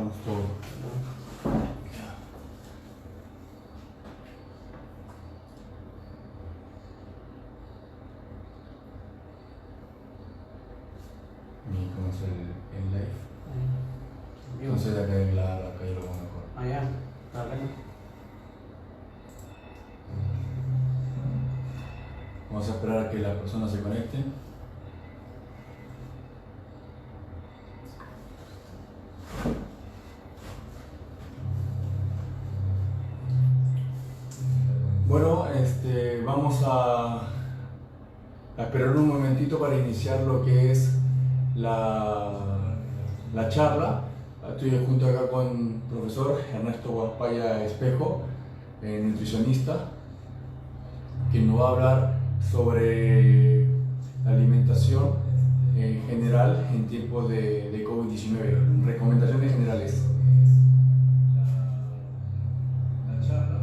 cerramos todo. Y cómo es el live. Entonces acá hay acá hay lo mejor. Ah, ya. Claro. Vamos a esperar a que la persona se conecte. Bueno, vamos a esperar un momentito para iniciar lo que es la charla. Estoy junto acá con el profesor Ernesto Guaspaya Espejo, nutricionista, que nos va a hablar sobre la alimentación en general en tiempos de COVID-19, recomendaciones generales. La charla.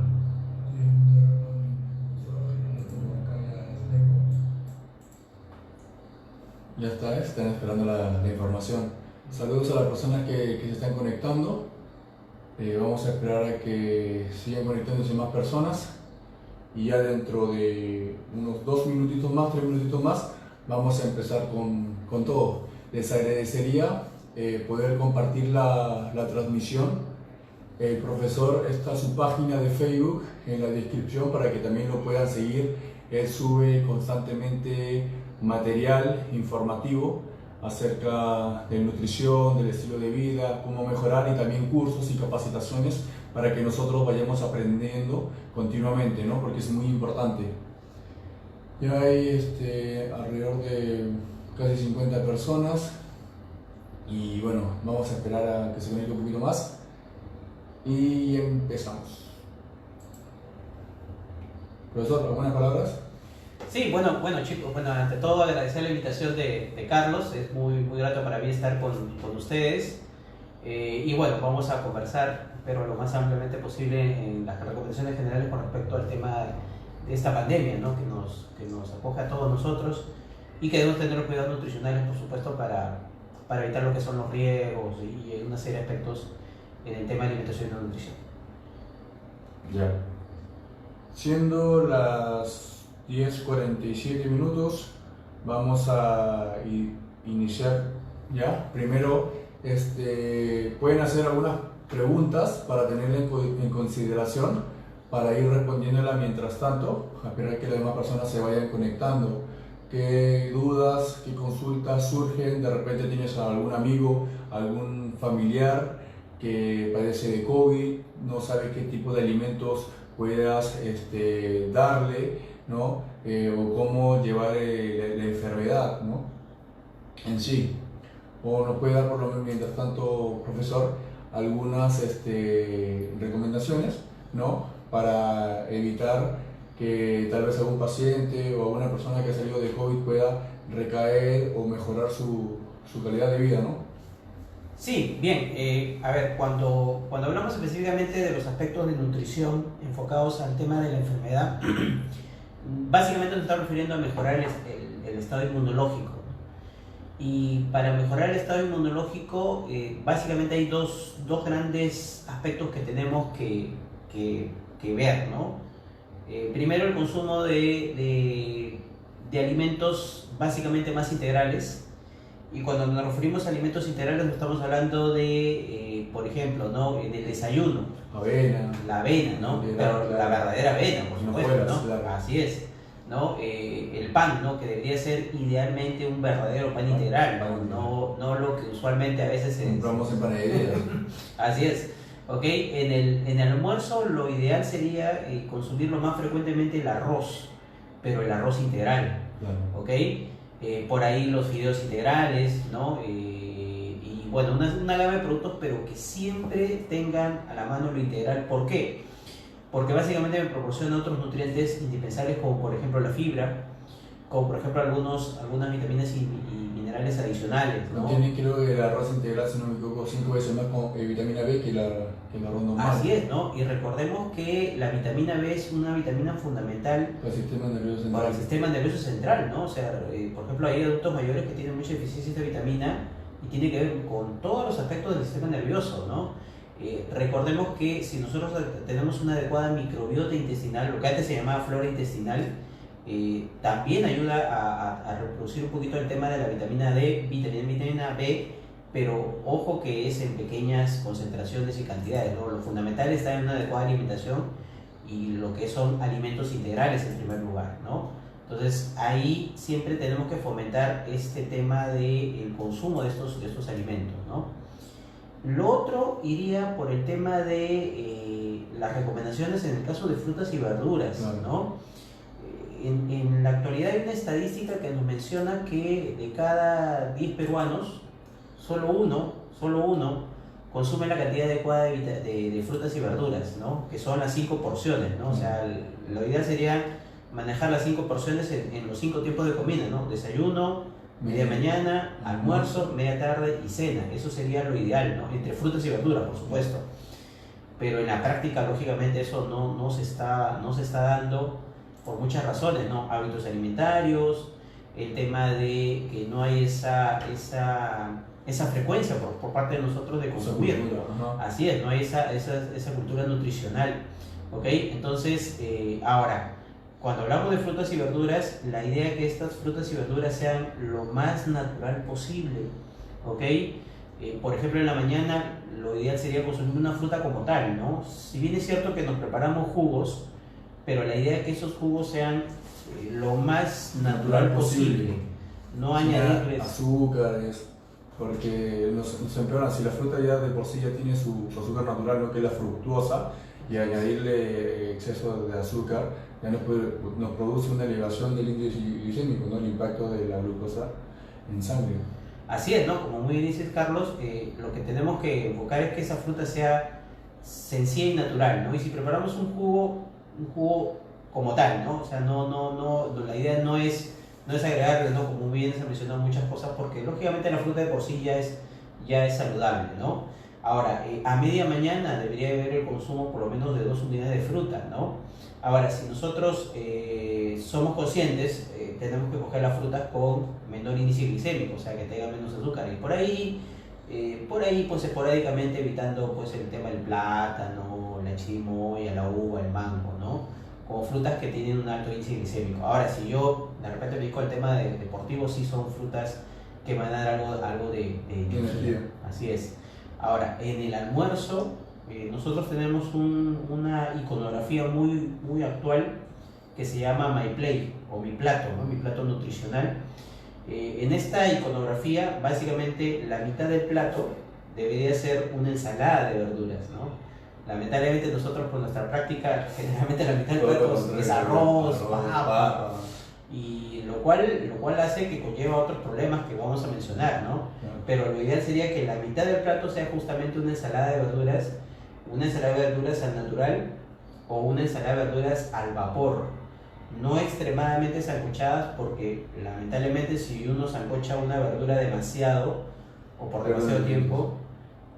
Ya está, están esperando la información. Saludos a las personas que se están conectando. Vamos a esperar a que sigan conectándose más personas. Y ya dentro de unos 2 minutitos más, 3 minutitos más, vamos a empezar con todo. Les agradecería poder compartir la transmisión. El profesor, está su página de Facebook en la descripción para que también lo puedan seguir. Él sube constantemente material informativo acerca de nutrición, del estilo de vida, cómo mejorar, y también cursos y capacitaciones para que nosotros vayamos aprendiendo continuamente, ¿no? Porque es muy importante. Ya hay alrededor de casi 50 personas y bueno, vamos a esperar a que se conecte un poquito más y empezamos. Profesor, ¿algunas palabras? Sí, bueno chicos, ante todo agradecer la invitación de Carlos, es muy grato para mí estar con ustedes. Y bueno, vamos a conversar, pero lo más ampliamente posible en las recomendaciones generales con respecto al tema de esta pandemia, ¿no? que nos acoge a todos nosotros, y que debemos tener los cuidados nutricionales, por supuesto, para evitar lo que son los riesgos y una serie de aspectos en el tema de alimentación y nutrición. Ya. Siendo las 10:47 minutos, vamos a iniciar ya. Primero, pueden hacer algunas preguntas para tenerla en consideración, para ir respondiéndola mientras tanto, a esperar que las demás personas se vayan conectando. ¿Qué dudas, qué consultas surgen? De repente tienes a algún amigo, algún familiar que padece de COVID, no sabe qué tipo de alimentos puedas darle, ¿no? O cómo llevar la enfermedad, ¿no? En sí. O nos puede dar, por lo menos mientras tanto, profesor, algunas recomendaciones, ¿no? Para evitar que tal vez algún paciente o alguna persona que ha salido de COVID pueda recaer o mejorar su calidad de vida, ¿no? Sí, bien, a ver, cuando hablamos específicamente de los aspectos de nutrición enfocados al tema de la enfermedad, básicamente nos estamos refiriendo a mejorar el estado inmunológico. Y para mejorar el estado inmunológico, básicamente hay dos grandes aspectos que tenemos que ver, ¿no? Primero, el consumo de alimentos básicamente más integrales. Y cuando nos referimos a alimentos integrales, no estamos hablando de, por ejemplo, ¿no? Del desayuno. Avena. La avena, ¿no? Pero la verdadera avena, por supuesto, ¿no? Claro. Así es, ¿no? El pan, ¿no? Que debería ser idealmente un verdadero pan integral, ¿no? No lo que usualmente a veces compramos en panaderías. Así es. ¿Ok? En el almuerzo lo ideal sería consumirlo más frecuentemente el arroz, pero el arroz integral. Claro. ¿Ok? Por ahí los fideos integrales, ¿no? Y bueno, una gama de productos, pero que siempre tengan a la mano lo integral. ¿Por qué? Porque básicamente me proporciona otros nutrientes indispensables, como por ejemplo la fibra, como por ejemplo algunas vitaminas y minerales adicionales, ¿no? Tiene, creo que el arroz integral, si no me equivoco, 5 veces más con vitamina B que el arroz normal. Así es, ¿no? Y recordemos que la vitamina B es una vitamina fundamental para el sistema nervioso central. Para el sistema nervioso central, ¿no? O sea, por ejemplo, hay adultos mayores que tienen mucha deficiencia de esta vitamina y tiene que ver con todos los aspectos del sistema nervioso, ¿no? Recordemos que si nosotros tenemos una adecuada microbiota intestinal, lo que antes se llamaba flora intestinal, también ayuda a reproducir un poquito el tema de la vitamina D, vitamina B, pero ojo que es en pequeñas concentraciones y cantidades, ¿no? Lo fundamental está en una adecuada alimentación y lo que son alimentos integrales en primer lugar, ¿no? Entonces ahí siempre tenemos que fomentar este tema del consumo de estos alimentos, ¿no? Lo otro iría por el tema de las recomendaciones en el caso de frutas y verduras, ¿no? En la actualidad hay una estadística que nos menciona que de cada 10 peruanos, solo uno consume la cantidad adecuada de frutas y verduras, ¿no? Que son las 5 porciones, ¿no? O sea, lo ideal sería manejar las 5 porciones en los 5 tiempos de comida, ¿no? Desayuno, media mañana, almuerzo, media tarde y cena. Eso sería lo ideal, ¿no? Entre frutas y verduras, por supuesto. Pero en la práctica, lógicamente, eso no se está dando por muchas razones, ¿no? Hábitos alimentarios, el tema de que no hay esa frecuencia por parte de nosotros de consumir. Así es, no hay esa cultura nutricional, ¿ok? Entonces, ahora, cuando hablamos de frutas y verduras, la idea es que estas frutas y verduras sean lo más natural posible, ¿ok? Por ejemplo, en la mañana lo ideal sería consumir una fruta como tal, ¿no? Si bien es cierto que nos preparamos jugos, pero la idea es que esos jugos sean lo más natural posible, no añadirles azúcares, porque nos empeoran. Si la fruta ya de por sí ya tiene su azúcar natural, ¿no? Que es la fructuosa, y añadirle exceso de azúcar ya nos produce una elevación del índice glicémico, ¿no? El impacto de la glucosa en sangre. Así es, ¿no? Como muy bien dices, Carlos, lo que tenemos que enfocar es que esa fruta sea sencilla y natural, ¿no? Y si preparamos un jugo como tal, ¿no? O sea, la idea no es agregarle, ¿no? Como bien se han mencionado muchas cosas, porque lógicamente la fruta de por sí ya es saludable, ¿no? Ahora, a media mañana debería haber el consumo por lo menos de 2 unidades de fruta, ¿no? Ahora, si nosotros somos conscientes, tenemos que coger las frutas con menor índice glicémico, o sea, que tengan menos azúcar. Y por ahí pues esporádicamente evitando pues el tema del plátano, la chirimoya, la uva, el mango, ¿no? Como frutas que tienen un alto índice glicémico. Ahora, si yo de repente me dedico al tema deportivo, sí son frutas que van a dar algo de energía. Así es. Ahora, en el almuerzo, nosotros tenemos una iconografía muy actual que se llama My Plate o Mi Plato, ¿no? Mi plato nutricional. En esta iconografía, básicamente la mitad del plato debería ser una ensalada de verduras, ¿no? Lamentablemente nosotros por nuestra práctica, generalmente la mitad del plato es arroz, papa, y lo cual hace que conlleva otros problemas que vamos a mencionar, ¿no? Pero lo ideal sería que la mitad del plato sea justamente una ensalada de verduras al natural o una ensalada de verduras al vapor, no extremadamente sancochadas, porque lamentablemente si uno sancocha una verdura demasiado o por demasiado tiempo,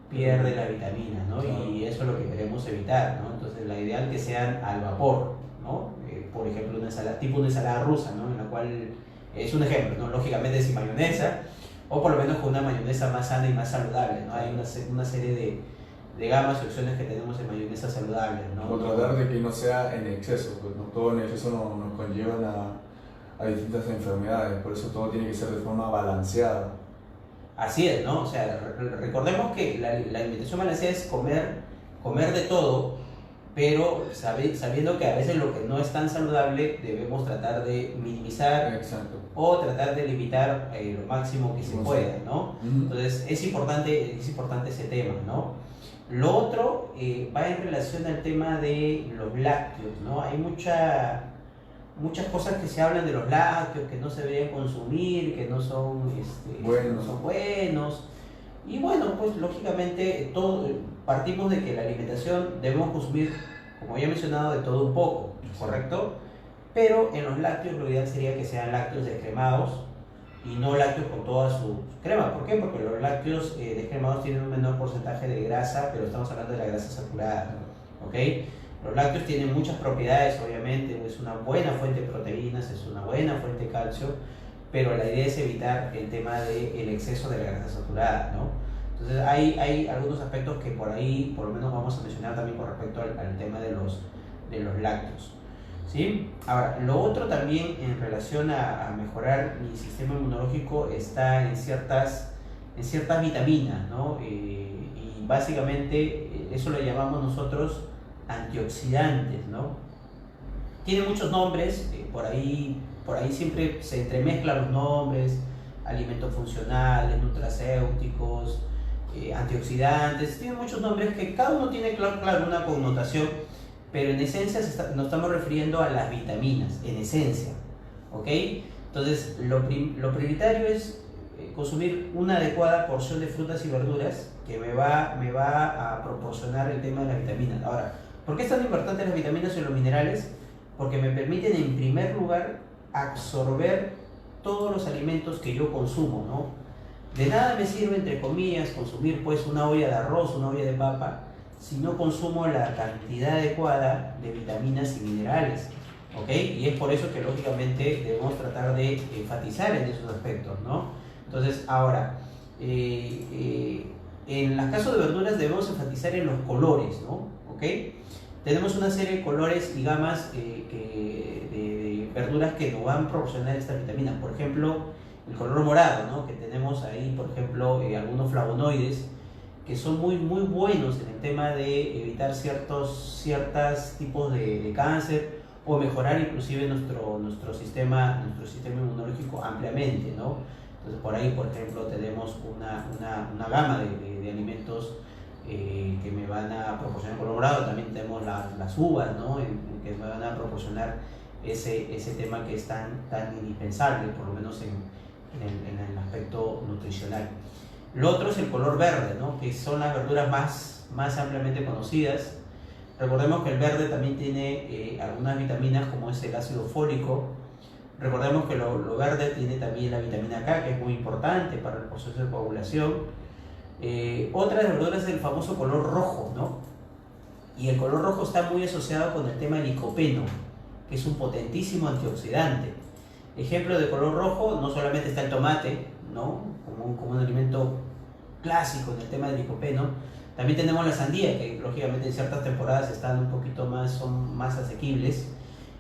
pierde la vitamina, ¿no? Y eso es lo que queremos evitar, ¿no? Entonces la ideal que sean al vapor, ¿no? Por ejemplo, una ensalada rusa, ¿no? En la cual es un ejemplo, ¿no? Lógicamente sin mayonesa, o por lo menos con una mayonesa más sana y más saludable, ¿no? Hay una serie de gamas y opciones que tenemos en mayonesa saludable, ¿no? O tratar de que no sea en exceso, pues no todo en exceso nos conlleva a distintas enfermedades, por eso todo tiene que ser de forma balanceada. Así es, ¿no? O sea, recordemos que la alimentación balanceada es comer de todo, pero sabiendo que a veces lo que no es tan saludable debemos tratar de minimizar. Exacto. O tratar de limitar lo máximo que se pueda, ¿no? Entonces es importante ese tema, ¿no? Lo otro va en relación al tema de los lácteos, ¿no? Hay muchas cosas que se hablan de los lácteos, que no se deberían consumir, que no son buenos. Y bueno, pues lógicamente partimos de que la alimentación debemos consumir, como ya he mencionado, de todo un poco, ¿correcto? Pero en los lácteos lo ideal sería que sean lácteos descremados y no lácteos con toda su crema. ¿Por qué? Porque los lácteos descremados tienen un menor porcentaje de grasa, pero estamos hablando de la grasa saturada, ¿ok? Los lácteos tienen muchas propiedades, obviamente, es una buena fuente de proteínas, es una buena fuente de calcio, pero la idea es evitar el tema del exceso de la grasa saturada, ¿no? Entonces hay algunos aspectos que por ahí, por lo menos vamos a mencionar también con respecto al tema de los lácteos, ¿sí? Ahora, lo otro también en relación a mejorar mi sistema inmunológico está en ciertas vitaminas, ¿no? Y básicamente eso lo llamamos nosotros antioxidantes, ¿no? Tiene muchos nombres, por ahí siempre se entremezclan los nombres, alimentos funcionales, nutracéuticos, antioxidantes, tiene muchos nombres que cada uno tiene claro una connotación, pero en esencia nos estamos refiriendo a las vitaminas, en esencia, ¿ok? Entonces lo prioritario es consumir una adecuada porción de frutas y verduras que me va a proporcionar el tema de las vitaminas. Ahora, ¿por qué es tan importante las vitaminas y los minerales? Porque me permiten en primer lugar absorber todos los alimentos que yo consumo, ¿no? De nada me sirve, entre comillas, consumir pues una olla de arroz, una olla de papa, si no consumo la cantidad adecuada de vitaminas y minerales, ¿ok? Y es por eso que lógicamente debemos tratar de enfatizar en esos aspectos, ¿no? Entonces, ahora, en los casos de verduras debemos enfatizar en los colores, ¿no? ¿Ok? Tenemos una serie de colores y gamas de verduras que nos van a proporcionar estas vitaminas. Por ejemplo, el color morado, ¿no? Que tenemos ahí, por ejemplo, algunos flavonoides que son muy buenos en el tema de evitar ciertos tipos de cáncer o mejorar inclusive nuestro sistema inmunológico ampliamente, ¿no? Entonces por ahí, por ejemplo, tenemos una gama de alimentos que me van a proporcionar color morado. También tenemos las uvas, ¿no? Que me van a proporcionar ese tema que es tan indispensable, por lo menos en el aspecto nutricional. Lo otro es el color verde, ¿no? Que son las verduras más ampliamente conocidas. Recordemos que el verde también tiene algunas vitaminas, como es el ácido fólico. Recordemos que lo verde tiene también la vitamina K, que es muy importante para el proceso de coagulación. Otra de las verduras es el famoso color rojo, ¿no? Y el color rojo está muy asociado con el tema del licopeno, que es un potentísimo antioxidante. Ejemplo de color rojo, no solamente está el tomate, ¿no? Como un alimento clásico en el tema del licopeno. También tenemos la sandía, que lógicamente en ciertas temporadas son más asequibles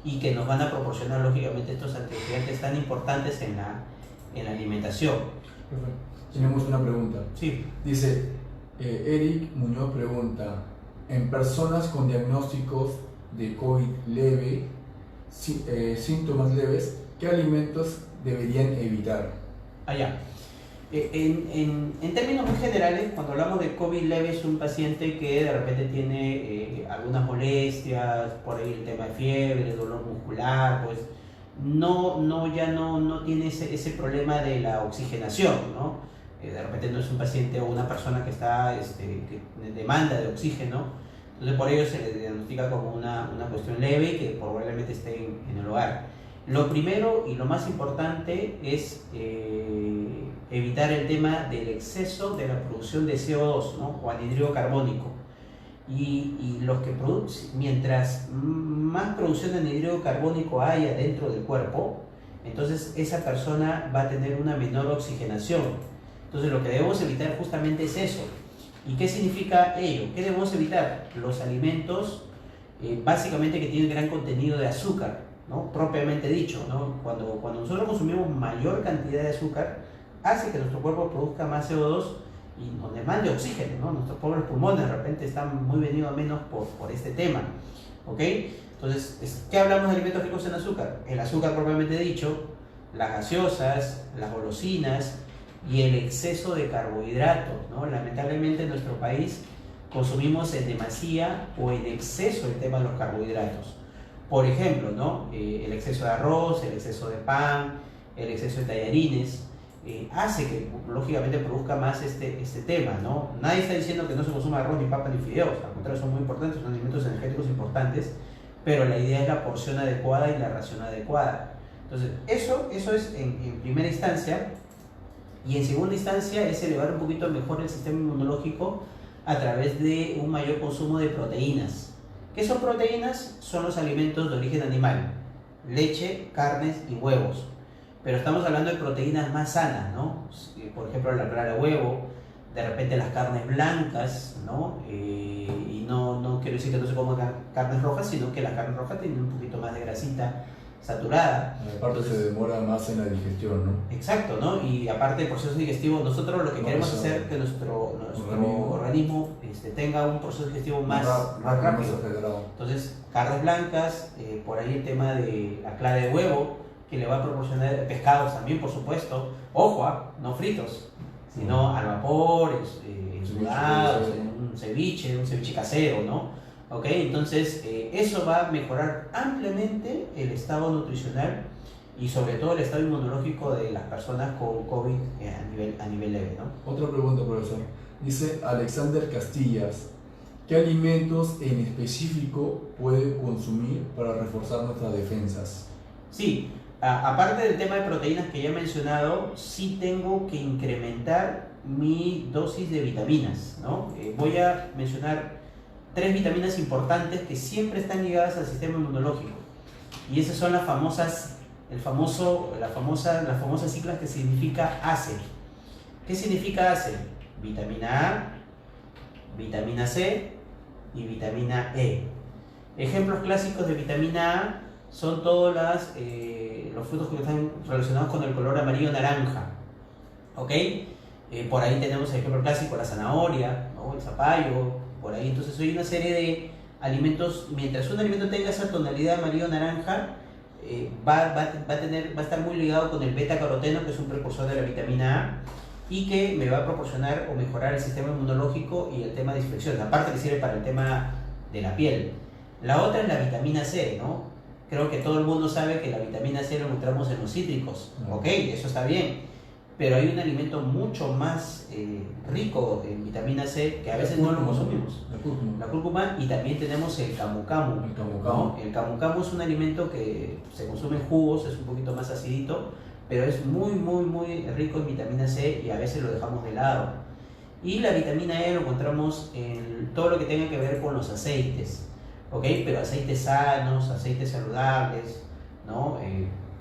y que nos van a proporcionar lógicamente estos antioxidantes tan importantes en la alimentación. Perfecto. Tenemos una pregunta. Sí. Dice, Eric Muñoz pregunta, en personas con diagnósticos de COVID leve, síntomas leves, ¿qué alimentos deberían evitar? Allá. En términos muy generales, cuando hablamos de COVID leve, es un paciente que de repente tiene algunas molestias, por ahí el tema de fiebre, dolor muscular, pues ya no tiene ese problema de la oxigenación, ¿no? De repente no es un paciente o una persona que que demanda de oxígeno, entonces por ello se le diagnostica como una cuestión leve y que probablemente esté en el hogar. Lo primero y lo más importante es evitar el tema del exceso de la producción de CO2, ¿no? O anhídrido carbónico. Y los que mientras más producción de anhídrido carbónico haya dentro del cuerpo, entonces esa persona va a tener una menor oxigenación. Entonces lo que debemos evitar justamente es eso. ¿Y qué significa ello? ¿Qué debemos evitar? Los alimentos básicamente que tienen gran contenido de azúcar, ¿no? Propiamente dicho, ¿no? Cuando nosotros consumimos mayor cantidad de azúcar, hace que nuestro cuerpo produzca más CO2 y nos demande oxígeno, ¿no? Nuestros pobres pulmones de repente están muy venidos a menos por este tema, ¿ok? Entonces, ¿qué hablamos de alimentos ricos en azúcar? El azúcar propiamente dicho, las gaseosas, las golosinas y el exceso de carbohidratos, ¿no? Lamentablemente en nuestro país consumimos en demasía o en exceso el tema de los carbohidratos. Por ejemplo, ¿no? El exceso de arroz, el exceso de pan, el exceso de tallarines, hace que lógicamente produzca más este tema, ¿no? Nadie está diciendo que no se consuma arroz, ni papa, ni fideos, al contrario, son muy importantes, son alimentos energéticos importantes, pero la idea es la porción adecuada y la ración adecuada. Entonces, eso es en primera instancia, y en segunda instancia es elevar un poquito mejor el sistema inmunológico a través de un mayor consumo de proteínas. ¿Qué son proteínas? Son los alimentos de origen animal, leche, carnes y huevos. pero estamos hablando de proteínas más sanas, ¿no? Por ejemplo, la clara de huevo, de repente las carnes blancas, ¿no? Y no quiero decir que no se coman carnes rojas, sino que la carne roja tiene un poquito más de grasita saturada. Aparte Entonces, se demora más en la digestión, ¿no? exacto, ¿no? Y aparte del proceso digestivo, nosotros lo que queremos hacer es que nuestro organismo tenga un proceso digestivo más rápido. Entonces, carnes blancas, por ahí el tema de la clara de huevo, que le va a proporcionar pescados también, por supuesto. Ojo, no fritos, sino al vapor, sudados, un ceviche casero, ¿no? ¿Ok? Entonces, eso va a mejorar ampliamente el estado nutricional y sobre todo el estado inmunológico de las personas con COVID a nivel leve, ¿no? Otra pregunta, profesor. Dice Alexander Castillas, ¿qué alimentos en específico puede consumir para reforzar nuestras defensas? Sí, aparte del tema de proteínas que ya he mencionado, sí tengo que incrementar mi dosis de vitaminas, ¿no? Voy a mencionar 3 vitaminas importantes que siempre están ligadas al sistema inmunológico. Y esas son las famosas siglas que significa ACE. ¿Qué significa ACE? Vitamina A, vitamina C y vitamina E. Ejemplos clásicos de vitamina A son todos los frutos que están relacionados con el color amarillo-naranja. ¿Ok? Por ahí tenemos el ejemplo clásico, la zanahoria, ¿no? El zapallo, por ahí. Entonces hay una serie de alimentos, mientras un alimento tenga esa tonalidad amarillo-naranja, va a estar muy ligado con el beta-caroteno, que es un precursor de la vitamina A, y que me va a proporcionar o mejorar el sistema inmunológico y el tema de infecciones, aparte que sirve para el tema de la piel. La otra es la vitamina C, ¿no? Creo que todo el mundo sabe que la vitamina C la encontramos en los cítricos, ¿ok? Eso está bien. Pero hay un alimento mucho más rico en vitamina C que a veces no lo consumimos. La cúrcuma, y también tenemos el camu camu. ¿No? El camu camu es un alimento que se consume en jugos, es un poquito más acidito, pero es muy rico en vitamina C y a veces lo dejamos de lado. Y la vitamina E lo encontramos en todo lo que tenga que ver con los aceites, ¿ok? Pero aceites sanos, aceites saludables, ¿no?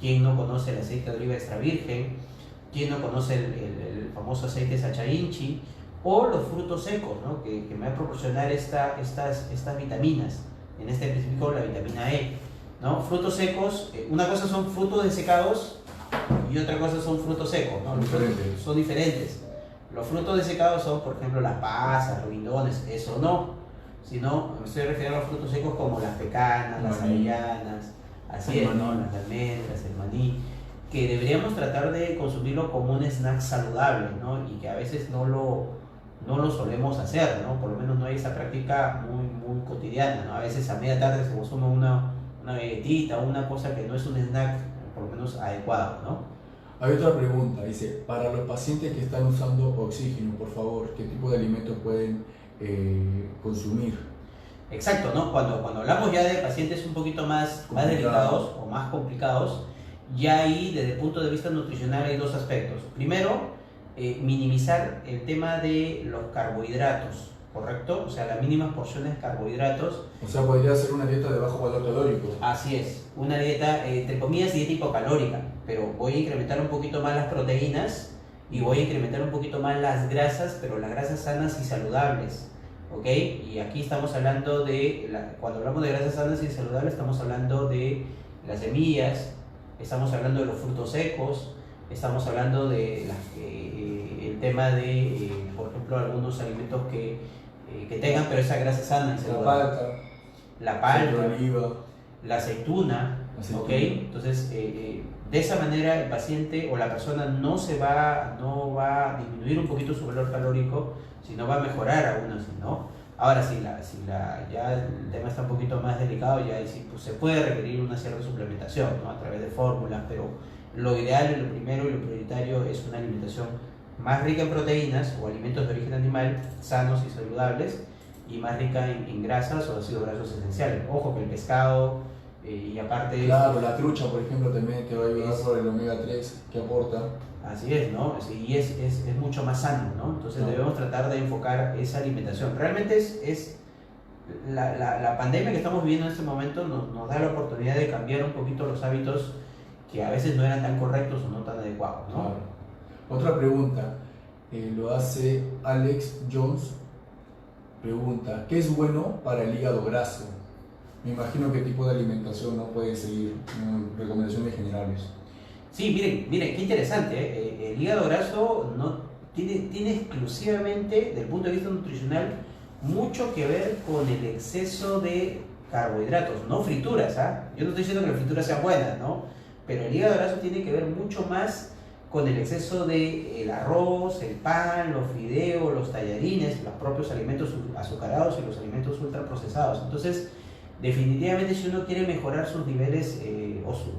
¿Quién no conoce el aceite de oliva extra virgen? ¿Quién no conoce el famoso aceite Sacha Inchi? O los frutos secos, ¿no? que me va a proporcionar estas vitaminas, en este específico la vitamina E, ¿no? Frutos secos, una cosa son frutos desecados y otra cosa son frutos secos, ¿no? Son diferentes. Los frutos desecados son, por ejemplo, las pasas, los guindones, eso no, sino me estoy refiriendo a los frutos secos como las pecanas, las avellanas, así es, ¿no? Las almendras, el maní, que deberíamos tratar de consumirlo como un snack saludable, ¿no? Y que a veces no lo solemos hacer, ¿no? Por lo menos no hay esa práctica muy cotidiana, ¿no? A veces a media tarde se consume una galletita o una cosa que no es un snack, por lo menos adecuado, ¿no? Hay otra pregunta, dice, para los pacientes que están usando oxígeno, por favor, ¿qué tipo de alimentos pueden consumir? Exacto, ¿no? Cuando hablamos ya de pacientes un poquito más delicados o más complicados, ya ahí desde el punto de vista nutricional hay 2 aspectos. Primero, minimizar el tema de los carbohidratos, ¿correcto? O sea, las mínimas porciones de carbohidratos. O sea, podría ser una dieta de bajo valor calórico. Así es, una dieta, entre comillas, dieta hipocalórica, pero voy a incrementar un poquito más las proteínas y voy a incrementar un poquito más las grasas, pero las grasas sanas y saludables, ¿ok? Y aquí estamos hablando cuando hablamos de grasas sanas y saludables, estamos hablando de las semillas, estamos hablando de los frutos secos, estamos hablando de el tema de, por ejemplo, algunos alimentos que tengan, pero esa grasa sana. La palta, la aceituna, ¿ok? Entonces, de esa manera el paciente o la persona no va a disminuir un poquito su valor calórico, sino va a mejorar aún así, ¿no? Ahora, si ya el tema está un poquito más delicado, ya sí, pues, se puede requerir una cierta suplementación, ¿no? A través de fórmulas, pero lo ideal, lo primero y lo prioritario es una alimentación más rica en proteínas o alimentos de origen animal, sanos y saludables, y más rica en grasas o ácidos grasos esenciales. Ojo que el pescado y aparte... Claro, la trucha, por ejemplo, también te va a ayudar por el omega 3 que aporta. Así es, ¿no? Y es mucho más sano, ¿no? Entonces debemos tratar de enfocar esa alimentación. Realmente la pandemia que estamos viviendo en este momento nos da la oportunidad de cambiar un poquito los hábitos que a veces no eran tan correctos o no tan adecuados, ¿no? Claro. Otra pregunta, lo hace Alex Jones, pregunta, ¿qué es bueno para el hígado graso? Me imagino qué tipo de alimentación no puede seguir, recomendaciones generales. Sí, miren, qué interesante, ¿eh? El hígado graso no tiene exclusivamente, desde el punto de vista nutricional, mucho que ver con el exceso de carbohidratos, no frituras, ¿ah? Yo no estoy diciendo que las frituras sean buenas, ¿no? Pero el hígado graso tiene que ver mucho más con el exceso de el arroz, el pan, los fideos, los tallarines, los propios alimentos azucarados y los alimentos ultraprocesados. Entonces, definitivamente si uno quiere mejorar sus niveles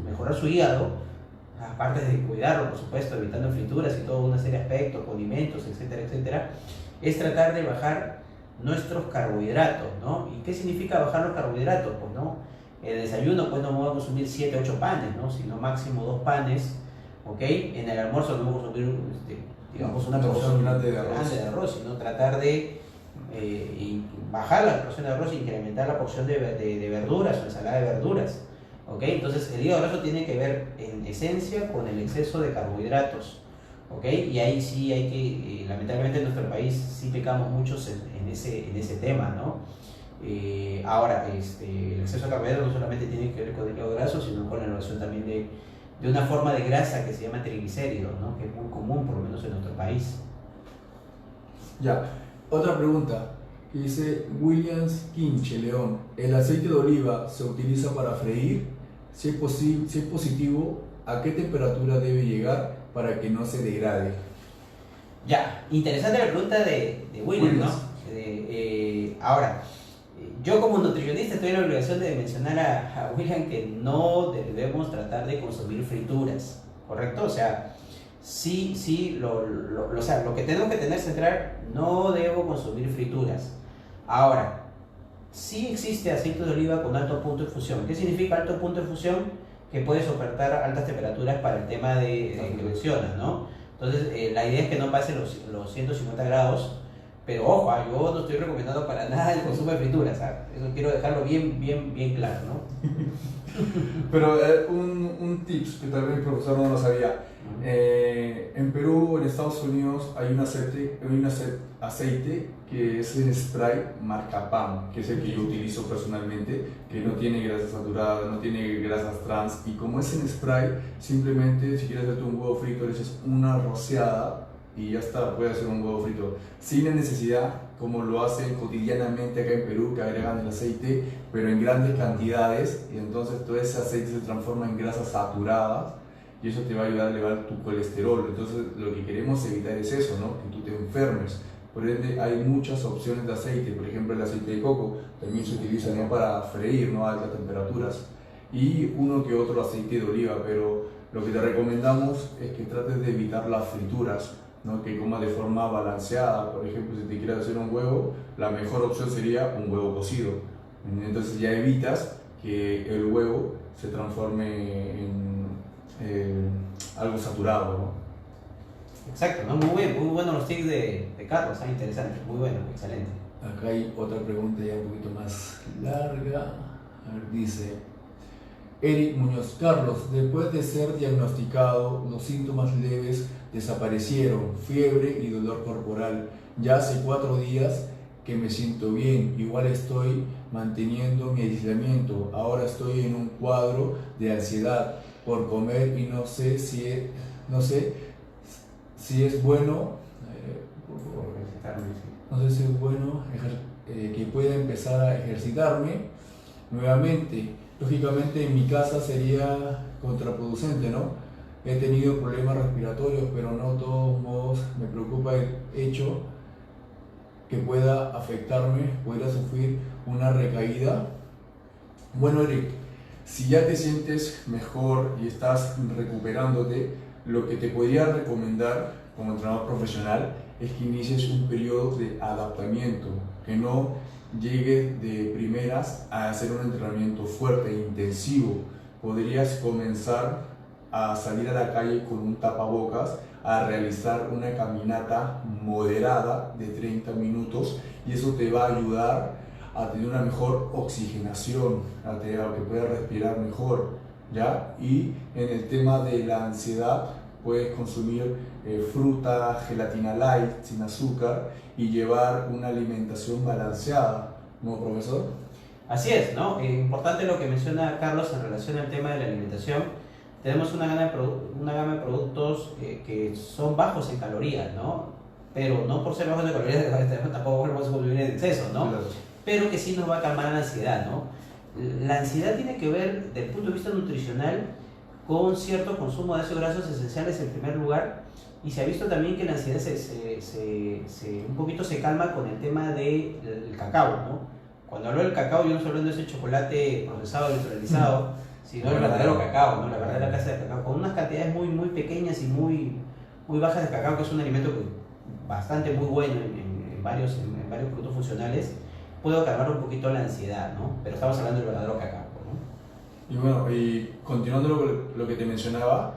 mejorar su hígado, aparte de cuidarlo, por supuesto, evitando frituras y toda una serie de aspectos, condimentos, etcétera, etcétera, es tratar de bajar nuestros carbohidratos, ¿no? ¿Y qué significa bajar los carbohidratos? Pues, ¿no? El desayuno, pues no vamos a consumir 7, 8 panes, ¿no? Sino máximo 2 panes, ¿ok? En el almuerzo no vamos a consumir, digamos, una porción grande de arroz, sino tratar de bajar la porción de arroz e incrementar la porción de verduras o ensalada de verduras, ¿ok? Entonces el hígado graso tiene que ver en esencia con el exceso de carbohidratos, ¿ok? Y ahí sí hay que, lamentablemente en nuestro país sí pecamos muchos en ese tema, ¿no? Ahora, el exceso de carbohidratos no solamente tiene que ver con el hígado graso, sino con la elevación también de una forma de grasa que se llama triglicéridos, ¿no? Que es muy común, por lo menos en nuestro país. Ya, otra pregunta. Dice Williams Quinche León, ¿el aceite de oliva se utiliza para freír? Si es positivo, ¿a qué temperatura debe llegar para que no se degrade? Ya, interesante la pregunta de William, ¿no? Ahora, yo como nutricionista estoy en la obligación de mencionar a William que no debemos tratar de consumir frituras, ¿correcto? O sea, sí, o sea, lo que tenemos que tener central, no debo consumir frituras. Ahora, sí existe aceite de oliva con alto punto de fusión. ¿Qué significa alto punto de fusión? Que puede soportar altas temperaturas para el tema que mencionas, ¿no? Entonces, la idea es que no pase los 150 grados, pero ojo, yo no estoy recomendando para nada el consumo de frituras, ¿sabes? Eso quiero dejarlo bien claro, ¿no? Pero un tips que tal vez el profesor no lo sabía. En Perú, en Estados Unidos, hay un aceite que es en spray marca PAM, que es el que yo utilizo personalmente, que no tiene grasas saturadas, no tiene grasas trans, y como es en spray, simplemente si quieres hacerte un huevo frito, le echas una rociada y ya está, puedes hacer un huevo frito sin la necesidad, como lo hacen cotidianamente acá en Perú, que agregan el aceite pero en grandes cantidades, y entonces todo ese aceite se transforma en grasas saturadas y eso te va a ayudar a elevar tu colesterol. Entonces lo que queremos evitar es eso, ¿no? Que tú te enfermes. Por ende hay muchas opciones de aceite, por ejemplo el aceite de coco también se utiliza, ¿no?, para freír, ¿no?, a altas temperaturas, y uno que otro aceite de oliva, pero lo que te recomendamos es que trates de evitar las frituras, ¿no?, que comas de forma balanceada. Por ejemplo, si te quieres hacer un huevo, la mejor opción sería un huevo cocido. Entonces ya evitas que el huevo se transforme en algo saturado, ¿no? Exacto, ¿no? Muy buenos los tips de Carlos, ¿eh? Interesante, muy bueno, excelente. Acá hay otra pregunta ya un poquito más larga. A ver, dice Eric Muñoz: Carlos, después de ser diagnosticado, los síntomas leves desaparecieron, fiebre y dolor corporal. Ya hace 4 días que me siento bien, igual estoy manteniendo mi aislamiento. Ahora estoy en un cuadro de ansiedad por comer y no sé si es bueno, que pueda empezar a ejercitarme nuevamente. Lógicamente en mi casa sería contraproducente, ¿no? He tenido problemas respiratorios, pero no de todos modos me preocupa el hecho que pueda afectarme, pueda sufrir una recaída. Bueno, Eric, si ya te sientes mejor y estás recuperándote, lo que te podría recomendar como entrenador profesional es que inicies un periodo de adaptamiento, que no llegues de primeras a hacer un entrenamiento fuerte e intensivo. Podrías comenzar a salir a la calle con un tapabocas, a realizar una caminata moderada de 30 minutos, y eso te va a ayudar a tener una mejor oxigenación, a que puedas respirar mejor. ¿ya? Y en el tema de la ansiedad, puedes consumir fruta, gelatina light, sin azúcar, y llevar una alimentación balanceada, ¿no, profesor? Así es, ¿no? Importante lo que menciona Carlos en relación al tema de la alimentación. Tenemos una gama de productos que son bajos en calorías, ¿no? Pero no por ser bajos en calorías tampoco vamos a consumir en exceso, ¿no? Claro. Pero que sí nos va a calmar la ansiedad, ¿no? La ansiedad tiene que ver, desde el punto de vista nutricional, con cierto consumo de ácidos grasos esenciales en primer lugar, y se ha visto también que la ansiedad un poquito se calma con el tema del cacao, ¿no? Cuando hablo del cacao, yo no estoy hablando de ese chocolate procesado, industrializado, sino el verdadero cacao, ¿no? La verdadera casa de cacao, con unas cantidades muy, muy pequeñas y muy, muy bajas de cacao, que es un alimento bastante muy bueno en varios productos funcionales, puedo calmar un poquito la ansiedad, ¿no? Pero estamos hablando del verdadero cacao, ¿no? Y bueno, y continuando lo que te mencionaba,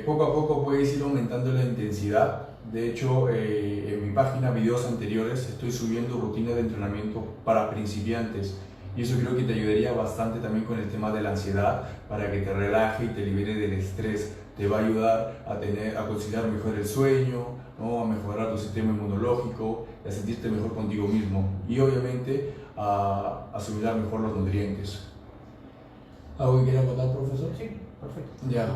poco a poco puedes ir aumentando la intensidad. De hecho, en mi página, videos anteriores, estoy subiendo rutinas de entrenamiento para principiantes. Y eso creo que te ayudaría bastante también con el tema de la ansiedad, para que te relaje y te libere del estrés. Te va a ayudar a conciliar mejor el sueño, ¿no? A mejorar tu sistema inmunológico, a sentirte mejor contigo mismo y obviamente a asimilar mejor los nutrientes. ¿Algo que quiera contar, profesor? Sí, perfecto. Ya,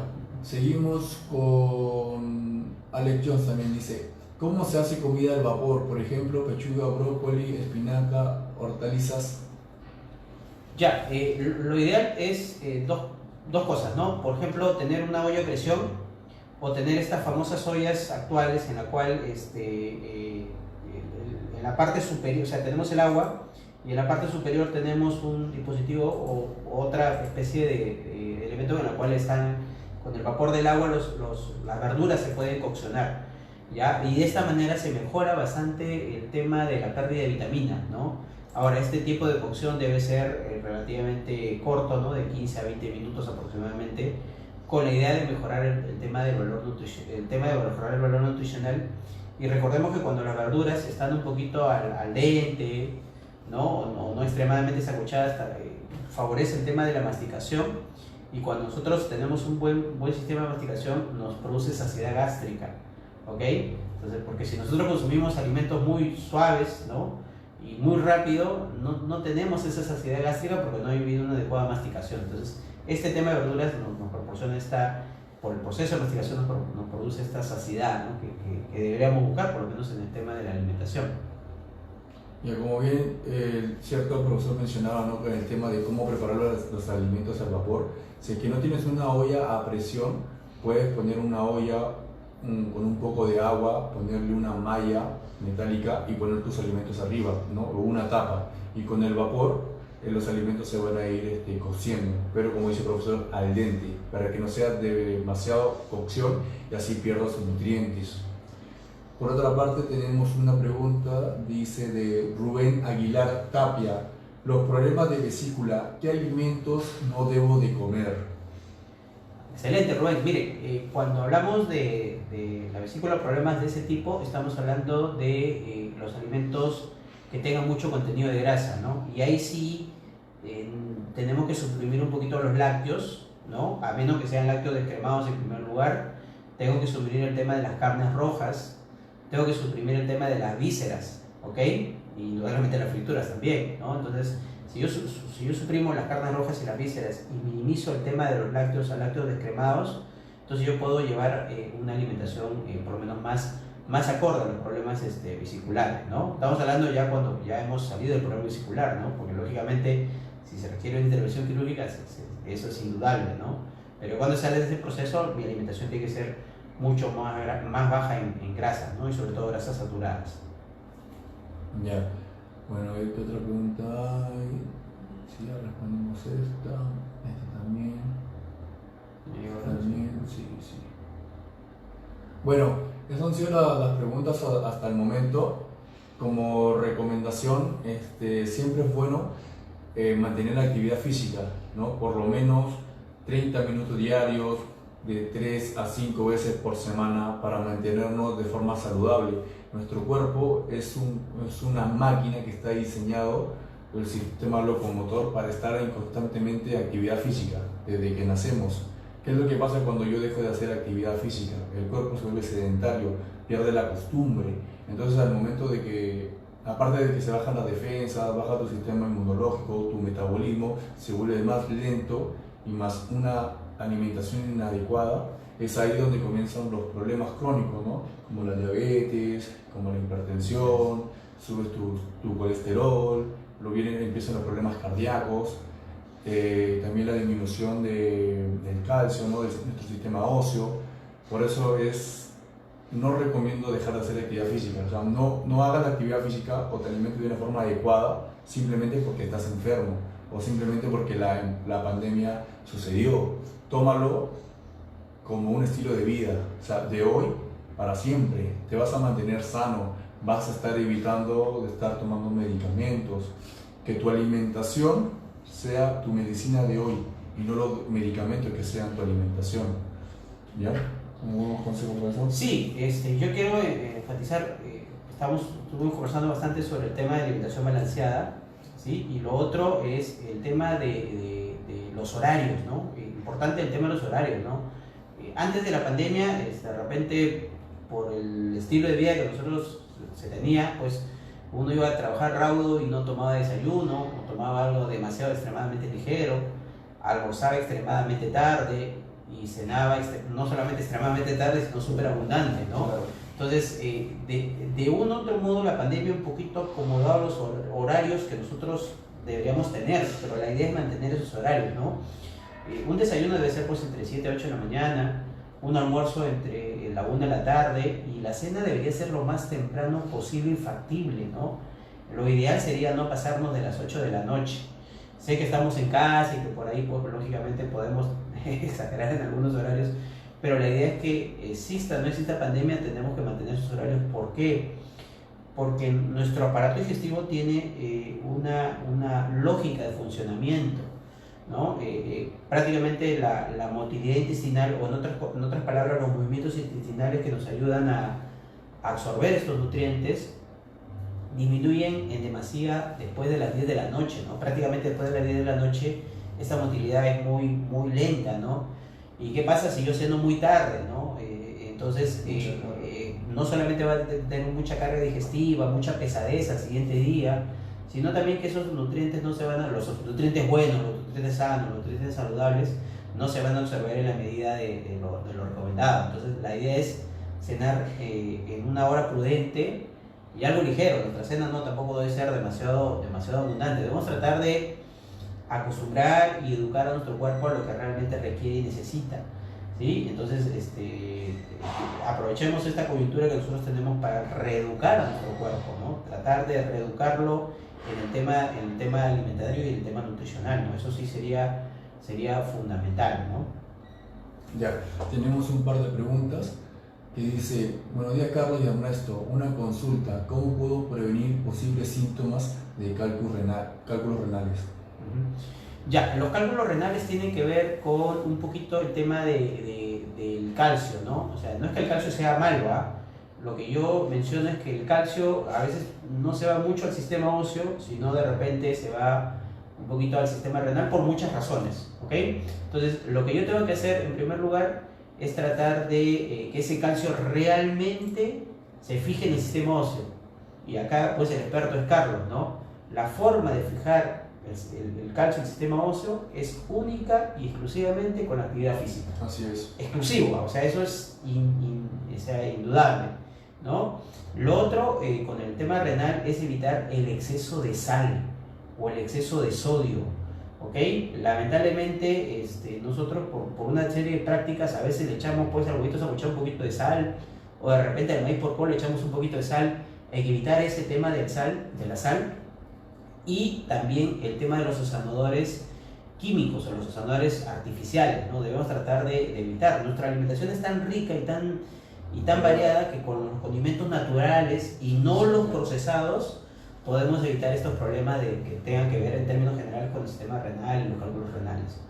seguimos con Alex Jones también dice, ¿cómo se hace comida al vapor? Por ejemplo, pechuga, brócoli, espinaca, hortalizas. Ya, lo ideal es dos cosas, ¿no? Por ejemplo, tener una olla a presión o tener estas famosas ollas actuales en la cual en la parte superior, o sea, tenemos el agua y en la parte superior tenemos un dispositivo o otra especie de elemento en la cual están, con el vapor del agua, las verduras se pueden coccionar, ¿ya? Y de esta manera se mejora bastante el tema de la pérdida de vitaminas, ¿no? Ahora, este tipo de cocción debe ser relativamente corto, ¿no? De 15 a 20 minutos aproximadamente, con la idea de mejorar el tema del valor mejorar el valor nutricional. Y recordemos que cuando las verduras están un poquito al dente, ¿no? No extremadamente sancochadas, favorece el tema de la masticación, y cuando nosotros tenemos un buen sistema de masticación nos produce saciedad gástrica, ¿ok? Entonces, porque si nosotros consumimos alimentos muy suaves, ¿no? Y muy rápido, no tenemos esa saciedad gástrica porque no ha habido una adecuada masticación. Entonces, este tema de verduras nos proporciona por el proceso de masticación nos produce esta saciedad, ¿no? que deberíamos buscar, por lo menos en el tema de la alimentación. Ya, como bien cierto profesor mencionaba, ¿no? Con el tema de cómo preparar los alimentos al vapor, si es que no tienes una olla a presión, puedes poner una olla con un poco de agua, ponerle una malla metálica y poner tus alimentos arriba, ¿no? O una tapa, y con el vapor los alimentos se van a ir cociendo, pero como dice el profesor, al dente, para que no sea de demasiada cocción y así pierdas sus nutrientes. Por otra parte tenemos una pregunta, dice de Rubén Aguilar Tapia, los problemas de vesícula, ¿qué alimentos no debo de comer? Excelente, Rubén. Mire, cuando hablamos de la vesícula, problemas de ese tipo, estamos hablando de los alimentos que tengan mucho contenido de grasa, ¿no? Y ahí sí tenemos que suprimir un poquito los lácteos, ¿no? A menos que sean lácteos descremados en primer lugar. Tengo que suprimir el tema de las carnes rojas, tengo que suprimir el tema de las vísceras, ¿ok? Y indudablemente las frituras también, ¿no? Entonces, si yo suprimo las carnes rojas y las vísceras y minimizo el tema de los lácteos a lácteos descremados, entonces yo puedo llevar una alimentación por lo menos más acorde a los problemas vesiculares, ¿no? Estamos hablando ya cuando ya hemos salido del problema vesicular, ¿no? Porque lógicamente si se requiere una intervención quirúrgica eso es indudable, ¿no? Pero cuando sale de ese proceso mi alimentación tiene que ser mucho más baja en grasas, ¿no? Y sobre todo grasas saturadas. Ya. Bueno, ¿qué otra pregunta hay? Sí, ya respondimos esta también. También, sí. Bueno, esas han sido las preguntas hasta el momento. Como recomendación, siempre es bueno mantener la actividad física, ¿no? Por lo menos 30 minutos diarios, de 3 a 5 veces por semana, para mantenernos de forma saludable. Nuestro cuerpo es una máquina que está diseñado el sistema locomotor para estar en constantemente actividad física desde que nacemos. ¿Qué es lo que pasa cuando yo dejo de hacer actividad física? El cuerpo se vuelve sedentario, pierde la costumbre. Entonces al momento de que, aparte de que se bajan las defensas, baja tu sistema inmunológico, tu metabolismo se vuelve más lento y más una alimentación inadecuada, es ahí donde comienzan los problemas crónicos, ¿no? Como la diabetes, como la hipertensión, subes tu colesterol, empiezan los problemas cardíacos, también la disminución del calcio, ¿no? De nuestro sistema óseo. Por eso no recomiendo dejar de hacer actividad física. O sea, no hagas la actividad física o te alimentes de una forma adecuada simplemente porque estás enfermo o simplemente porque la pandemia sucedió. Tómalo como un estilo de vida, o sea, de hoy para siempre. Te vas a mantener sano, vas a estar evitando de estar tomando medicamentos, que tu alimentación sea tu medicina de hoy y no los medicamentos que sean tu alimentación. ¿Ya? ¿Algún consejo por eso? Sí, yo quiero enfatizar, estuvimos conversando bastante sobre el tema de alimentación balanceada, ¿sí? Y lo otro es el tema de los horarios, ¿no? Importante el tema de los horarios, ¿no? Antes de la pandemia, de repente, por el estilo de vida que nosotros se tenía, pues uno iba a trabajar raudo y no tomaba desayuno, o tomaba algo demasiado extremadamente ligero, almorzaba extremadamente tarde y cenaba no solamente extremadamente tarde, sino súper abundante, ¿no? Claro. Entonces, de un otro modo, la pandemia un poquito acomodaba los horarios que nosotros deberíamos tener, pero la idea es mantener esos horarios, ¿no? Un desayuno debe ser pues entre 7 y 8 de la mañana, un almuerzo entre la 1 de la tarde y la cena debería ser lo más temprano posible y factible, ¿no? Lo ideal sería no pasarnos de las 8 de la noche. Sé que estamos en casa y que por ahí pues lógicamente podemos exagerar en algunos horarios, pero la idea es que exista o no exista pandemia, tenemos que mantener esos horarios. ¿Por qué? Porque nuestro aparato digestivo tiene una lógica de funcionamiento, ¿no? Prácticamente la motilidad intestinal, o en otras palabras, los movimientos intestinales que nos ayudan a absorber estos nutrientes, disminuyen en demasía después de las 10 de la noche, ¿no? Prácticamente después de las 10 de la noche esta motilidad es muy lenta, ¿no? ¿Y qué pasa si yo ceno muy tarde, ¿no? Entonces, no solamente va a tener mucha carga digestiva, mucha pesadez al siguiente día, sino también que esos nutrientes no se van los nutrientes buenos, los nutrientes sanos, los nutrientes saludables, no se van a absorber en la medida de lo recomendado. Entonces, la idea es cenar en una hora prudente y algo ligero. Nuestra cena no tampoco debe ser demasiado abundante. Debemos tratar de acostumbrar y educar a nuestro cuerpo a lo que realmente requiere y necesita, ¿sí? Entonces, aprovechemos esta coyuntura que nosotros tenemos para reeducar a nuestro cuerpo, ¿no? Tratar de reeducarlo en el tema alimentario y en el tema nutricional, ¿no? Eso sí sería fundamental, ¿no? Ya, tenemos un par de preguntas que dice: buenos días Carlos y Ernesto, una consulta, ¿cómo puedo prevenir posibles síntomas de cálculos renales? Ya, los cálculos renales tienen que ver con un poquito el tema del calcio, ¿no? O sea, no es que el calcio sea malo, ¿ah? Lo que yo menciono es que el calcio a veces no se va mucho al sistema óseo, sino de repente se va un poquito al sistema renal por muchas razones, ¿ok? Entonces, lo que yo tengo que hacer en primer lugar es tratar de que ese calcio realmente se fije en el sistema óseo. Y acá, pues, el experto es Carlos, ¿no? La forma de fijar el calcio en el sistema óseo es única y exclusivamente con la actividad física. Así es. Exclusiva, o sea, eso es indudable, ¿no? Lo otro, con el tema renal, es evitar el exceso de sal o el exceso de sodio, ¿ok? Lamentablemente, nosotros por una serie de prácticas a veces le echamos pues al huevito sancochado un poquito de sal, o de repente al maíz porco le echamos un poquito de sal. Hay que evitar ese tema de la sal, y también el tema de los ozonadores químicos o los ozonadores artificiales, ¿no? Debemos tratar de evitar. Nuestra alimentación es tan rica y tan variada que con los condimentos naturales y no los procesados podemos evitar estos problemas que tengan que ver en términos generales con el sistema renal y los cálculos renales.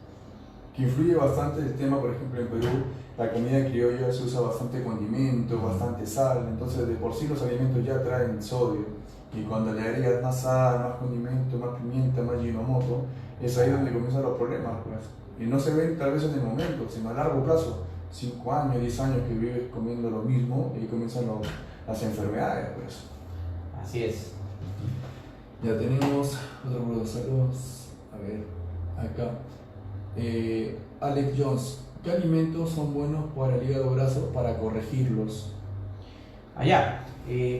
Que influye bastante el tema, por ejemplo, en Perú, la comida criolla se usa bastante condimento, bastante sal, entonces de por sí los alimentos ya traen sodio. Y cuando le agregas más sal, más condimento, más pimienta, más Ajinomoto, es ahí donde comienzan los problemas, pues. Y no se ven tal vez en el momento, sino a largo plazo, 5 años, 10 años que vives comiendo lo mismo y comienzan las enfermedades, pues. Así es. Ya tenemos otro producto, a ver, acá. Alex Jones, ¿qué alimentos son buenos para el hígado graso para corregirlos? Allá.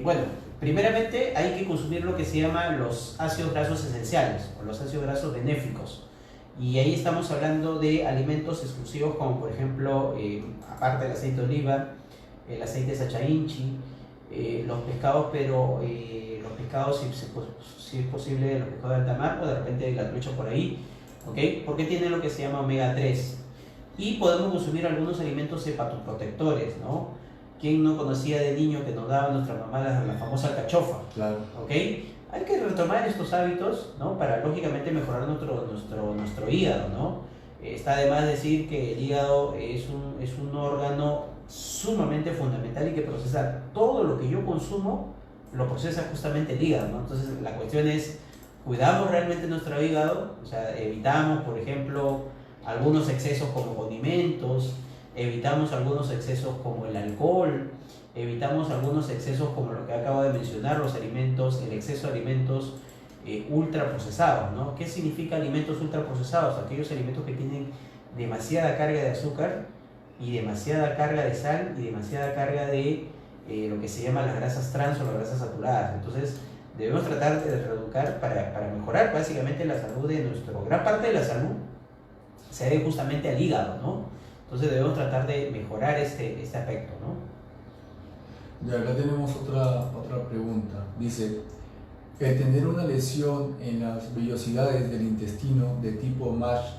Bueno, primeramente hay que consumir lo que se llama los ácidos grasos esenciales o los ácidos grasos benéficos. Y ahí estamos hablando de alimentos exclusivos como por ejemplo, aparte del aceite de oliva, el aceite de sachainchi, los pescados, pero los pescados si es posible, los pescados de alta mar o de repente la trucha por ahí, ¿ok? Porque tienen lo que se llama omega 3. Y podemos consumir algunos alimentos hepatoprotectores, ¿no? ¿Quién no conocía de niño que nos daba nuestra mamá la famosa alcachofa? Claro. ¿Ok? Hay que retomar estos hábitos, ¿no? Para lógicamente mejorar nuestro hígado, ¿no? Está de más decir que el hígado es un órgano sumamente fundamental y que procesa todo lo que yo consumo, lo procesa justamente el hígado, ¿no? Entonces la cuestión es, ¿cuidamos realmente nuestro hígado? O sea, evitamos, por ejemplo, algunos excesos como condimentos, evitamos algunos excesos como el alcohol, evitamos algunos excesos como lo que acabo de mencionar, los alimentos, el exceso de alimentos ultraprocesados, ¿no? ¿Qué significa alimentos ultraprocesados? Aquellos alimentos que tienen demasiada carga de azúcar y demasiada carga de sal y demasiada carga de lo que se llama las grasas trans o las grasas saturadas. Entonces debemos tratar de reeducar para mejorar básicamente la salud de gran parte de la salud se debe justamente al hígado, ¿no? Entonces debemos tratar de mejorar este aspecto, ¿no? Ya acá tenemos otra pregunta. Dice, el tener una lesión en las vellosidades del intestino de tipo MASH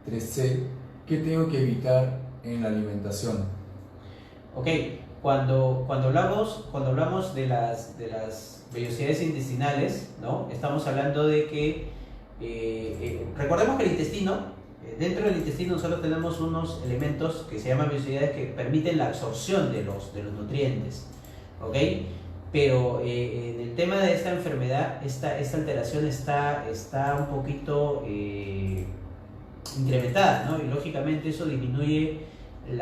3C, ¿qué tengo que evitar en la alimentación? Ok, cuando hablamos de las vellosidades intestinales, ¿no? Estamos hablando de que, recordemos que el intestino, dentro del intestino nosotros tenemos unos elementos que se llaman vellosidades que permiten la absorción de los nutrientes, ¿ok? Pero en el tema de esta enfermedad, esta alteración está un poquito incrementada, ¿no? Y lógicamente eso disminuye el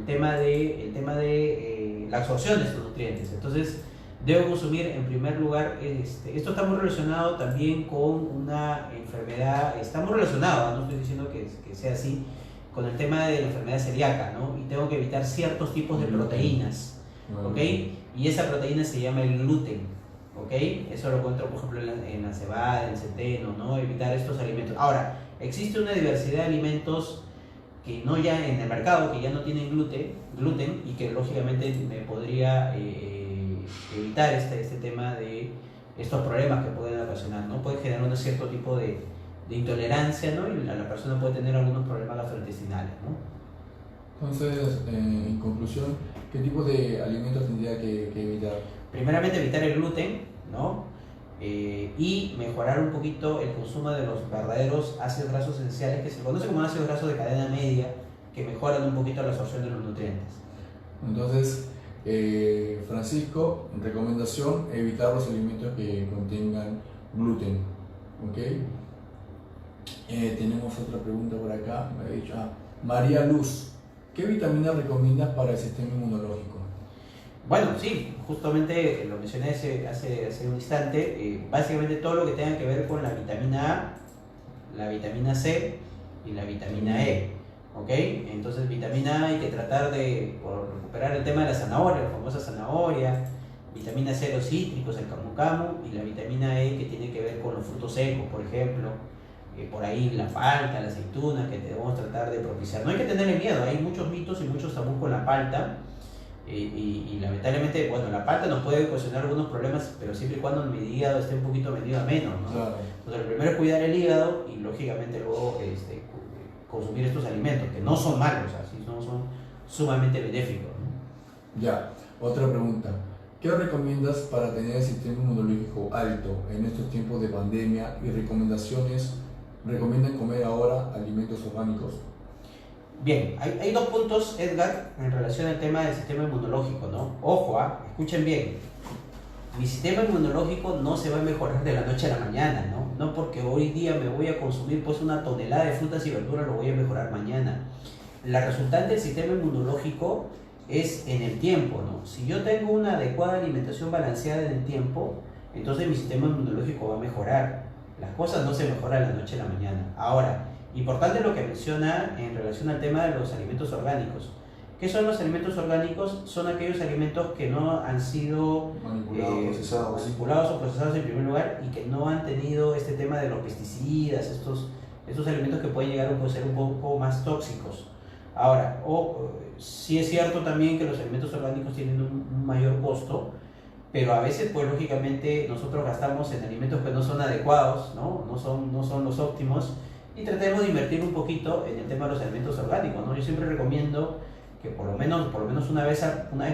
tema de la absorción de estos nutrientes. Entonces, debo consumir en primer lugar, esto está muy relacionado también con una enfermedad, está muy relacionado, no estoy diciendo que sea así, con el tema de la enfermedad celíaca, ¿no? Y tengo que evitar ciertos tipos de proteínas, ¿ok? Y esa proteína se llama el gluten, ¿ok? Eso lo encuentro, por ejemplo, en la cebada, en el centeno, ¿no? Evitar estos alimentos. Ahora, existe una diversidad de alimentos que no ya en el mercado, que ya no tienen gluten y que lógicamente me podría evitar este tema de estos problemas que pueden ocasionar, ¿no? Puede generar un cierto tipo de intolerancia, ¿no? Y la persona puede tener algunos problemas gastrointestinales, ¿no? Entonces, en conclusión, ¿qué tipo de alimentos tendría que evitar? Primeramente evitar el gluten, ¿no? Y mejorar un poquito el consumo de los verdaderos ácidos grasos esenciales que se conoce como ácidos grasos de cadena media, que mejoran un poquito la absorción de los nutrientes. Entonces, Francisco, recomendación, evitar los alimentos que contengan gluten, ¿ok? Tenemos otra pregunta por acá, me ha dicho, María Luz, ¿qué vitaminas recomiendas para el sistema inmunológico? Bueno, sí, justamente lo mencioné hace un instante, básicamente todo lo que tenga que ver con la vitamina A, la vitamina C y la vitamina E, ¿ok? Entonces vitamina A hay que tratar de recuperar el tema de la zanahoria, la famosa zanahoria, vitamina C los cítricos, el camu camu, y la vitamina E que tiene que ver con los frutos secos, por ejemplo, por ahí la palta, la aceituna, que debemos tratar de propiciar. No hay que tenerle miedo, hay muchos mitos y muchos tabús con la palta. Y lamentablemente, bueno, la palta nos puede ocasionar algunos problemas, pero siempre y cuando mi hígado esté un poquito vendido a menos, ¿no? Claro. Entonces, lo primero es cuidar el hígado y, lógicamente, luego consumir estos alimentos, que no son malos, así son sumamente benéficos, ¿no? Ya, otra pregunta. ¿Qué recomiendas para tener el sistema inmunológico alto en estos tiempos de pandemia y recomiendan comer ahora alimentos orgánicos? Bien, hay dos puntos, Edgar, en relación al tema del sistema inmunológico, ¿no? Ojo, escuchen bien. mi sistema inmunológico no se va a mejorar de la noche a la mañana, ¿no? No porque hoy día me voy a consumir pues una tonelada de frutas y verduras lo voy a mejorar mañana. La resultante del sistema inmunológico es en el tiempo, ¿no? Si yo tengo una adecuada alimentación balanceada en el tiempo, entonces mi sistema inmunológico va a mejorar. Las cosas no se mejoran de la noche a la mañana. Ahora, importante lo que menciona en relación al tema de los alimentos orgánicos. ¿Qué son los alimentos orgánicos? Son aquellos alimentos que no han sido manipulados o procesados en primer lugar y que no han tenido este tema de los pesticidas, estos alimentos que pueden llegar a ser un poco más tóxicos. Ahora, sí es cierto también que los alimentos orgánicos tienen un mayor costo, pero a veces, pues lógicamente, nosotros gastamos en alimentos que no son adecuados, no son los óptimos, y tratemos de invertir un poquito en el tema de los alimentos orgánicos, ¿no? Yo siempre recomiendo que por lo menos una vez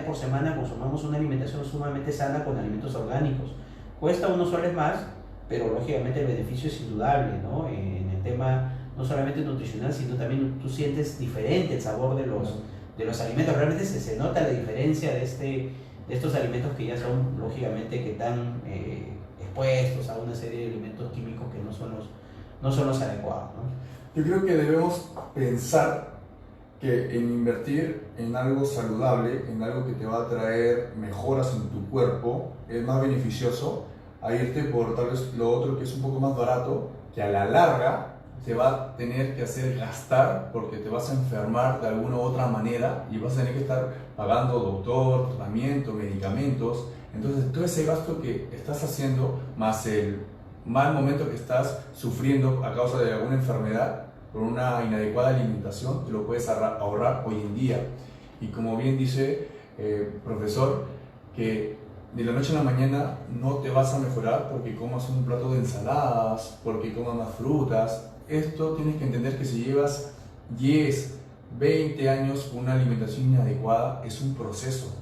por semana consumamos una alimentación sumamente sana con alimentos orgánicos. Cuesta unos soles más, pero lógicamente el beneficio es indudable, ¿no? En el tema no solamente nutricional, sino también tú sientes diferente el sabor de los alimentos. Realmente se nota la diferencia de estos alimentos que ya son, lógicamente, que están expuestos a una serie de elementos químicos que no son los adecuados, ¿no? Yo creo que debemos pensar que en invertir en algo saludable, en algo que te va a traer mejoras en tu cuerpo, es más beneficioso a irte por tal vez lo otro que es un poco más barato, que a la larga te va a tener que hacer gastar porque te vas a enfermar de alguna u otra manera y vas a tener que estar pagando doctor, tratamiento, medicamentos. Entonces todo ese gasto que estás haciendo más el mal momento que estás sufriendo a causa de alguna enfermedad por una inadecuada alimentación, te lo puedes ahorrar hoy en día. Y como bien dice profesor, que de la noche a la mañana no te vas a mejorar porque comas un plato de ensaladas, porque comas más frutas. Esto tienes que entender que si llevas 10, 20 años con una alimentación inadecuada, es un proceso.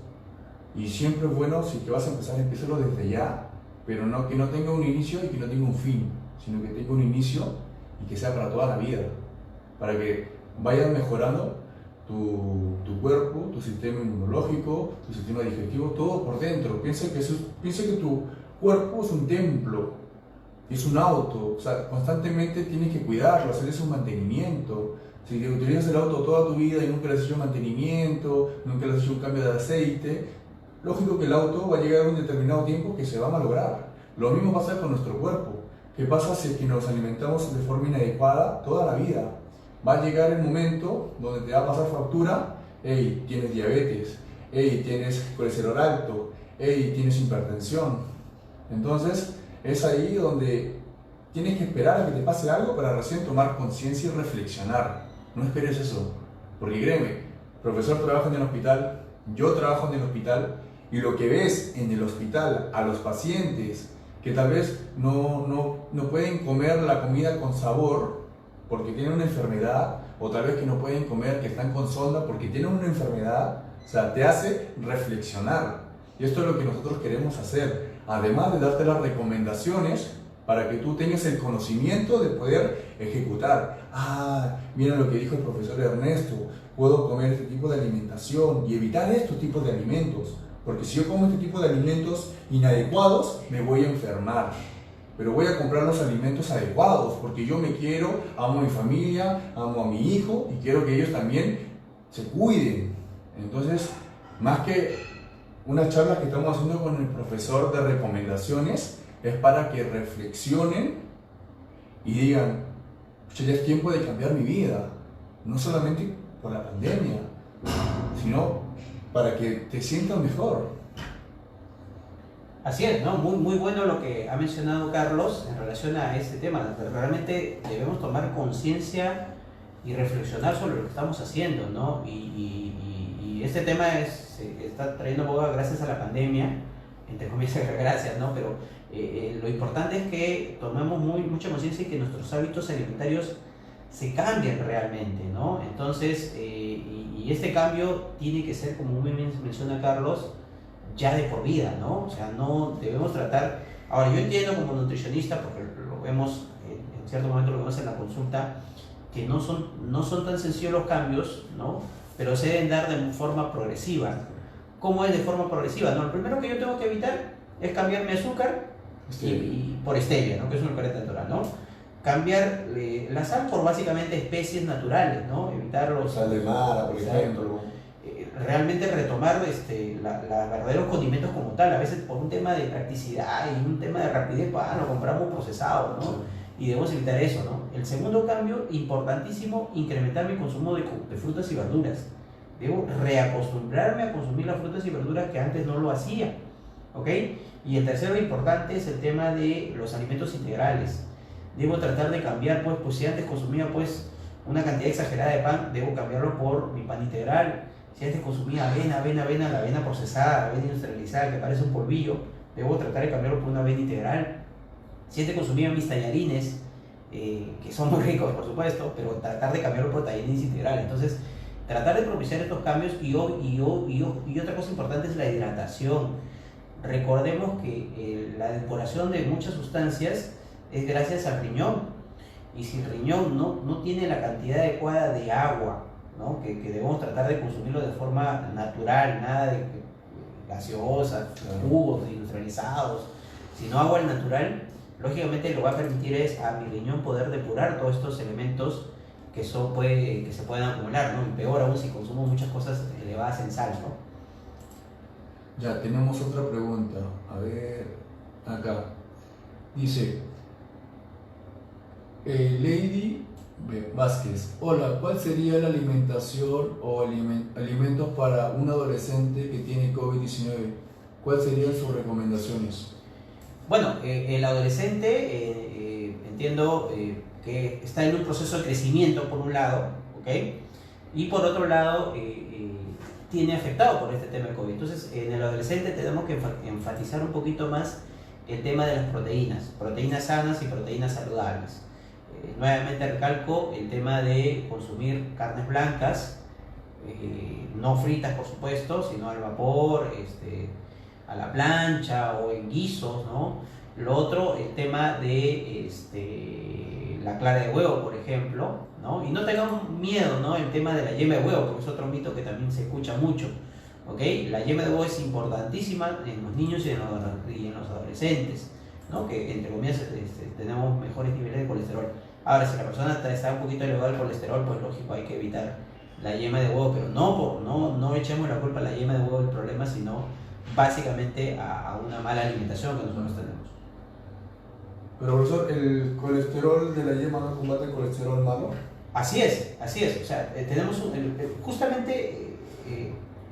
Y siempre es bueno, si te vas a empezar, empiézalo desde ya, pero no que no tenga un inicio y que no tenga un fin, sino que tenga un inicio y que sea para toda la vida, para que vayas mejorando tu cuerpo, tu sistema inmunológico, tu sistema digestivo, todo por dentro. Piensa que tu cuerpo es un templo, es un auto, o sea, constantemente tienes que cuidarlo, hacerle su mantenimiento. Si utilizas el auto toda tu vida y nunca le has hecho mantenimiento, nunca le has hecho un cambio de aceite, lógico que el auto va a llegar a un determinado tiempo que se va a malograr. Lo mismo pasa con nuestro cuerpo. ¿Qué pasa si es que nos alimentamos de forma inadecuada toda la vida? Va a llegar el momento donde te va a pasar factura, hey, tienes diabetes, hey, tienes colesterol alto, hey, tienes hipertensión. Entonces, es ahí donde tienes que esperar a que te pase algo para recién tomar conciencia y reflexionar. No esperes eso, porque créeme, el profesor trabaja en el hospital, yo trabajo en el hospital, y lo que ves en el hospital a los pacientes que tal vez no pueden comer la comida con sabor porque tienen una enfermedad, o tal vez que no pueden comer, que están con sonda porque tienen una enfermedad, o sea, te hace reflexionar. Y esto es lo que nosotros queremos hacer, además de darte las recomendaciones para que tú tengas el conocimiento de poder ejecutar. Ah, mira lo que dijo el profesor Ernesto, puedo comer este tipo de alimentación y evitar estos tipos de alimentos. Porque si yo como este tipo de alimentos inadecuados, me voy a enfermar. Pero voy a comprar los alimentos adecuados, porque yo me quiero, amo a mi familia, amo a mi hijo y quiero que ellos también se cuiden. Entonces, más que una charla que estamos haciendo con el profesor de recomendaciones, es para que reflexionen y digan, ya es tiempo de cambiar mi vida. No solamente por la pandemia, sino para que te sientas mejor. Así es, ¿no? Muy bueno lo que ha mencionado Carlos en relación a este tema. Realmente debemos tomar conciencia y reflexionar sobre lo que estamos haciendo, ¿no? Y este tema está trayendo boga gracias a la pandemia, entre comillas, gracias, ¿no? Pero lo importante es que tomemos mucha conciencia y que nuestros hábitos alimentarios se cambien realmente, ¿no? Entonces, y este cambio tiene que ser, como muy bien menciona Carlos, ya de por vida, ¿no? O sea, no debemos tratar... Ahora, yo entiendo como nutricionista, porque lo vemos, en cierto momento lo vemos en la consulta, que no son tan sencillos los cambios, ¿no? Pero se deben dar de forma progresiva. ¿Cómo es de forma progresiva? No, lo primero que yo tengo que evitar es cambiar mi azúcar y por stevia, ¿no? Que es un edulcorante natural, ¿no? Cambiar la sal por básicamente especies naturales, ¿no? Evitar los... Sal de mar, por ejemplo. Realmente retomar los verdaderos condimentos como tal. A veces por un tema de practicidad y un tema de rapidez, lo compramos procesado, ¿no? Sí. Y debemos evitar eso, ¿no? El segundo cambio, importantísimo, incrementar mi consumo de frutas y verduras. Debo reacostumbrarme a consumir las frutas y verduras que antes no lo hacía, ¿ok? Y el tercero importante es el tema de los alimentos integrales. Debo tratar de cambiar, pues si antes consumía pues una cantidad exagerada de pan, debo cambiarlo por mi pan integral. Si antes consumía avena, la avena procesada, la avena industrializada que parece un polvillo, debo tratar de cambiarlo por una avena integral. Si antes consumía mis tallarines, que son muy ricos por supuesto, pero tratar de cambiarlo por tallarines integrales. Entonces, tratar de propiciar estos cambios y otra cosa importante es la hidratación. Recordemos que la depuración de muchas sustancias es gracias al riñón, y si el riñón no tiene la cantidad adecuada de agua, ¿no? que debemos tratar de consumirlo de forma natural, nada de gaseosas, jugos industrializados, sino agua al natural, lógicamente lo va a permitir es a mi riñón poder depurar todos estos elementos que se pueden acumular, ¿no? Y peor aún si consumo muchas cosas elevadas en sal, ¿no? Ya, tenemos otra pregunta. A ver, acá. Dice, Lady Vázquez, hola, ¿cuál sería la alimentación o alimentos para un adolescente que tiene COVID-19? ¿Cuáles serían sus recomendaciones? Bueno, el adolescente, entiendo que está en un proceso de crecimiento por un lado, ¿ok? Y por otro lado, tiene afectado por este tema del COVID. Entonces, en el adolescente tenemos que enfatizar un poquito más el tema de las proteínas sanas y proteínas saludables. Nuevamente recalco el tema de consumir carnes blancas, no fritas por supuesto, sino al vapor, a la plancha o en guisos, ¿no? Lo otro, el tema de la clara de huevo, por ejemplo, ¿no? Y no tengamos miedo, ¿no? El tema de la yema de huevo, porque es otro mito que también se escucha mucho, ¿ok? La yema de huevo es importantísima en los niños y en los adolescentes, ¿no? Que entre comillas tenemos mejores niveles de colesterol. Ahora, si la persona está un poquito elevado el colesterol, pues lógico, hay que evitar la yema de huevo, pero no echemos la culpa a la yema de huevo del problema, sino básicamente a una mala alimentación que nosotros tenemos. Pero profesor, ¿el colesterol de la yema no combate el colesterol malo? Así es, o sea, tenemos justamente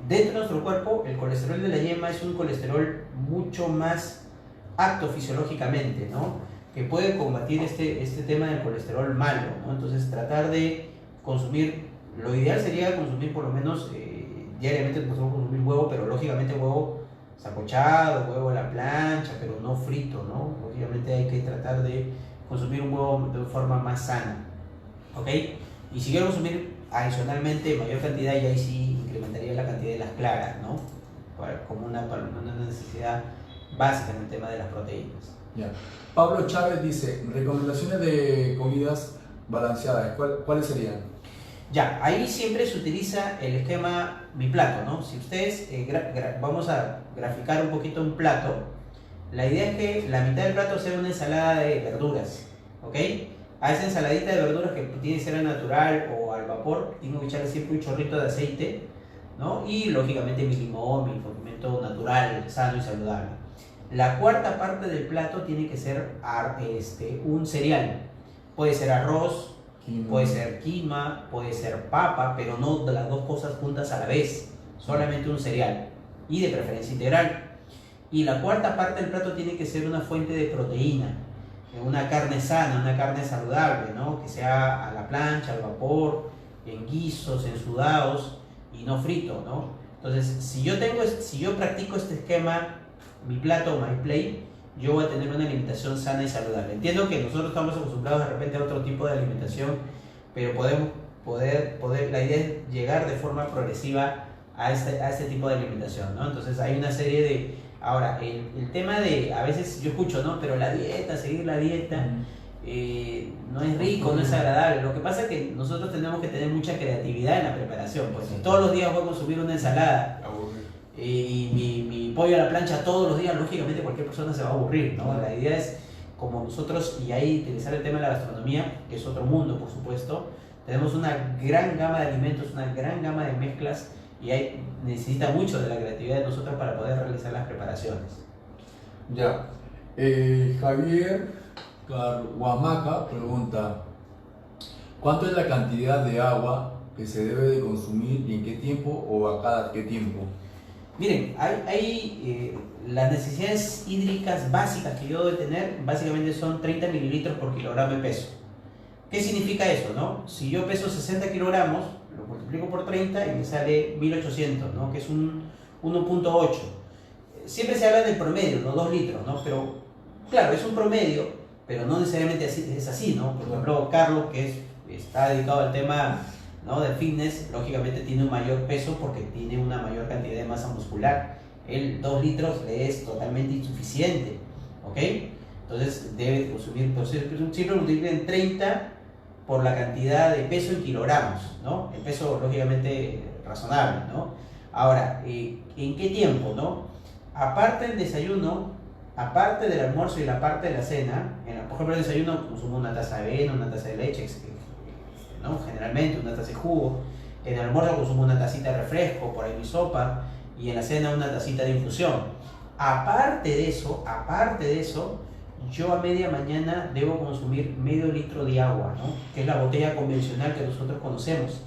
dentro de nuestro cuerpo el colesterol de la yema es un colesterol mucho más apto fisiológicamente, ¿no? Que puede combatir este tema del colesterol malo, ¿no? Entonces tratar de consumir, lo ideal sería consumir por lo menos diariamente, podemos consumir huevo, pero lógicamente huevo sancochado, huevo a la plancha, pero no frito, ¿no? Obviamente hay que tratar de consumir un huevo de forma más sana, ¿ok? Y si quiero consumir adicionalmente mayor cantidad, y ahí sí incrementaría la cantidad de las claras, ¿no? Como una necesidad básica en el tema de las proteínas. Ya. Pablo Chávez dice, recomendaciones de comidas balanceadas, ¿cuáles serían? Ya, ahí siempre se utiliza el esquema mi plato, ¿no? Si ustedes, vamos a graficar un poquito un plato, la idea es que la mitad del plato sea una ensalada de verduras, ¿ok? A esa ensaladita de verduras que tiene que ser natural o al vapor, tengo que echarle siempre un chorrito de aceite, ¿no? Y lógicamente mi limón, mi condimento natural, sano y saludable. La cuarta parte del plato tiene que ser un cereal. Puede ser arroz, puede ser quinoa, puede ser papa, pero no las dos cosas juntas a la vez. Solamente un cereal. Y de preferencia integral. Y la cuarta parte del plato tiene que ser una fuente de proteína. Una carne sana, una carne saludable, ¿no? Que sea a la plancha, al vapor, en guisos, en sudados y no frito, ¿no? Entonces, si yo practico este esquema, mi plato o my plate, yo voy a tener una alimentación sana y saludable. Entiendo que nosotros estamos acostumbrados de repente a otro tipo de alimentación, pero podemos la idea es llegar de forma progresiva a este tipo de alimentación, ¿no? Entonces hay una serie de... Ahora, el tema de, a veces yo escucho, ¿no? Pero la dieta, seguir la dieta, no es rico, no es agradable. Lo que pasa es que nosotros tenemos que tener mucha creatividad en la preparación. Pues si todos los días voy a consumir una ensalada y pollo a la plancha todos los días, lógicamente cualquier persona se va a aburrir, ¿no? La idea es, como nosotros, y ahí utilizar el tema de la gastronomía, que es otro mundo, por supuesto, tenemos una gran gama de alimentos, una gran gama de mezclas, y ahí necesita mucho de la creatividad de nosotros para poder realizar las preparaciones. Ya. Javier Carhuamaca pregunta, ¿cuánto es la cantidad de agua que se debe de consumir y en qué tiempo o a cada qué tiempo? Miren, las necesidades hídricas básicas que yo debo de tener, básicamente son 30 mililitros por kilogramo de peso. ¿Qué significa eso, no? Si yo peso 60 kilogramos, lo multiplico por 30 y me sale 1800, ¿no? Que es un 1.8. Siempre se habla del promedio, ¿no? 2 litros, ¿no? Pero, claro, es un promedio, pero no necesariamente es así, ¿no? Por ejemplo, Carlos, que está dedicado al tema, ¿no?, del fitness, lógicamente tiene un mayor peso porque tiene una mayor cantidad de masa muscular. El 2 litros le es totalmente insuficiente, ¿ok? Entonces debe consumir, siempre multipliquen 30 por la cantidad de peso en kilogramos, ¿no? El peso lógicamente razonable, ¿no? Ahora, ¿en qué tiempo, no? Aparte del desayuno, aparte del almuerzo y la parte de la cena, por ejemplo, el desayuno consumo una taza de avena, una taza de leche, ¿no? Generalmente una taza de jugo. En el almuerzo consumo una tacita de refresco, por ahí mi sopa, y en la cena una tacita de infusión. Aparte de eso, yo a media mañana debo consumir medio litro de agua, ¿no? Que es la botella convencional que nosotros conocemos.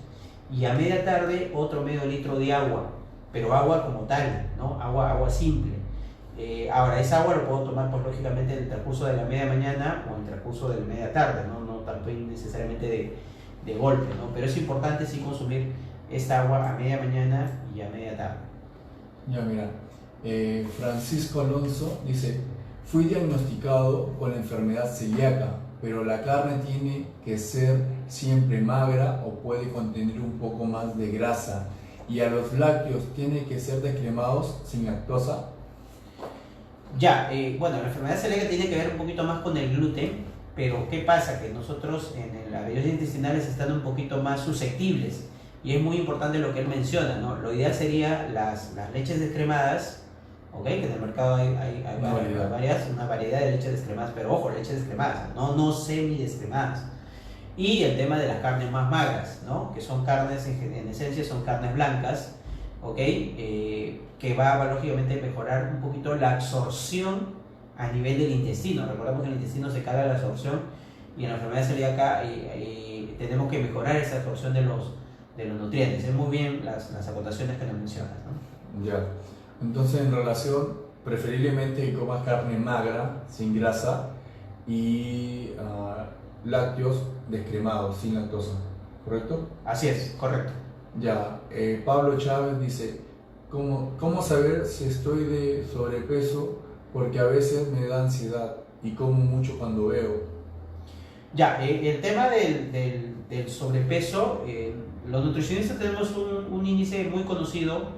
Y a media tarde otro medio litro de agua, pero agua como tal, ¿no? Agua simple. Ahora, esa agua lo puedo tomar, pues lógicamente en el transcurso de la media mañana o en el transcurso de la media tarde, no tanto necesariamente de golpe, ¿no? Pero es importante sí consumir esta agua a media mañana y a media tarde. Ya, mira, Francisco Alonso dice, fui diagnosticado con la enfermedad celíaca, pero la carne tiene que ser siempre magra o puede contener un poco más de grasa, y a los lácteos tienen que ser descremados sin lactosa. Ya, bueno, la enfermedad celíaca tiene que ver un poquito más con el gluten, pero ¿qué pasa? Que nosotros en las vías intestinales están un poquito más susceptibles, y es muy importante lo que él menciona, ¿no? Lo ideal sería las leches descremadas, ¿ok? Que en el mercado hay una variedad de leches descremadas, pero ojo, leches descremadas, no semi descremadas. Y el tema de las carnes más magras, ¿no? Que son carnes, en esencia son carnes blancas, ¿ok? Que va lógicamente a mejorar un poquito la absorción a nivel del intestino. Recordemos que el intestino se carga de la absorción, y en la enfermedad celíaca tenemos que mejorar esa absorción de los nutrientes. Es muy bien las acotaciones que nos mencionas, ¿no? Ya, entonces en relación, preferiblemente que comas carne magra, sin grasa, y lácteos descremados, sin lactosa, ¿correcto? Así es, correcto. Ya, Pablo Chávez dice, ¿cómo saber si estoy de sobrepeso? Porque a veces me da ansiedad y como mucho cuando veo. Ya, el tema del sobrepeso, los nutricionistas tenemos un índice muy conocido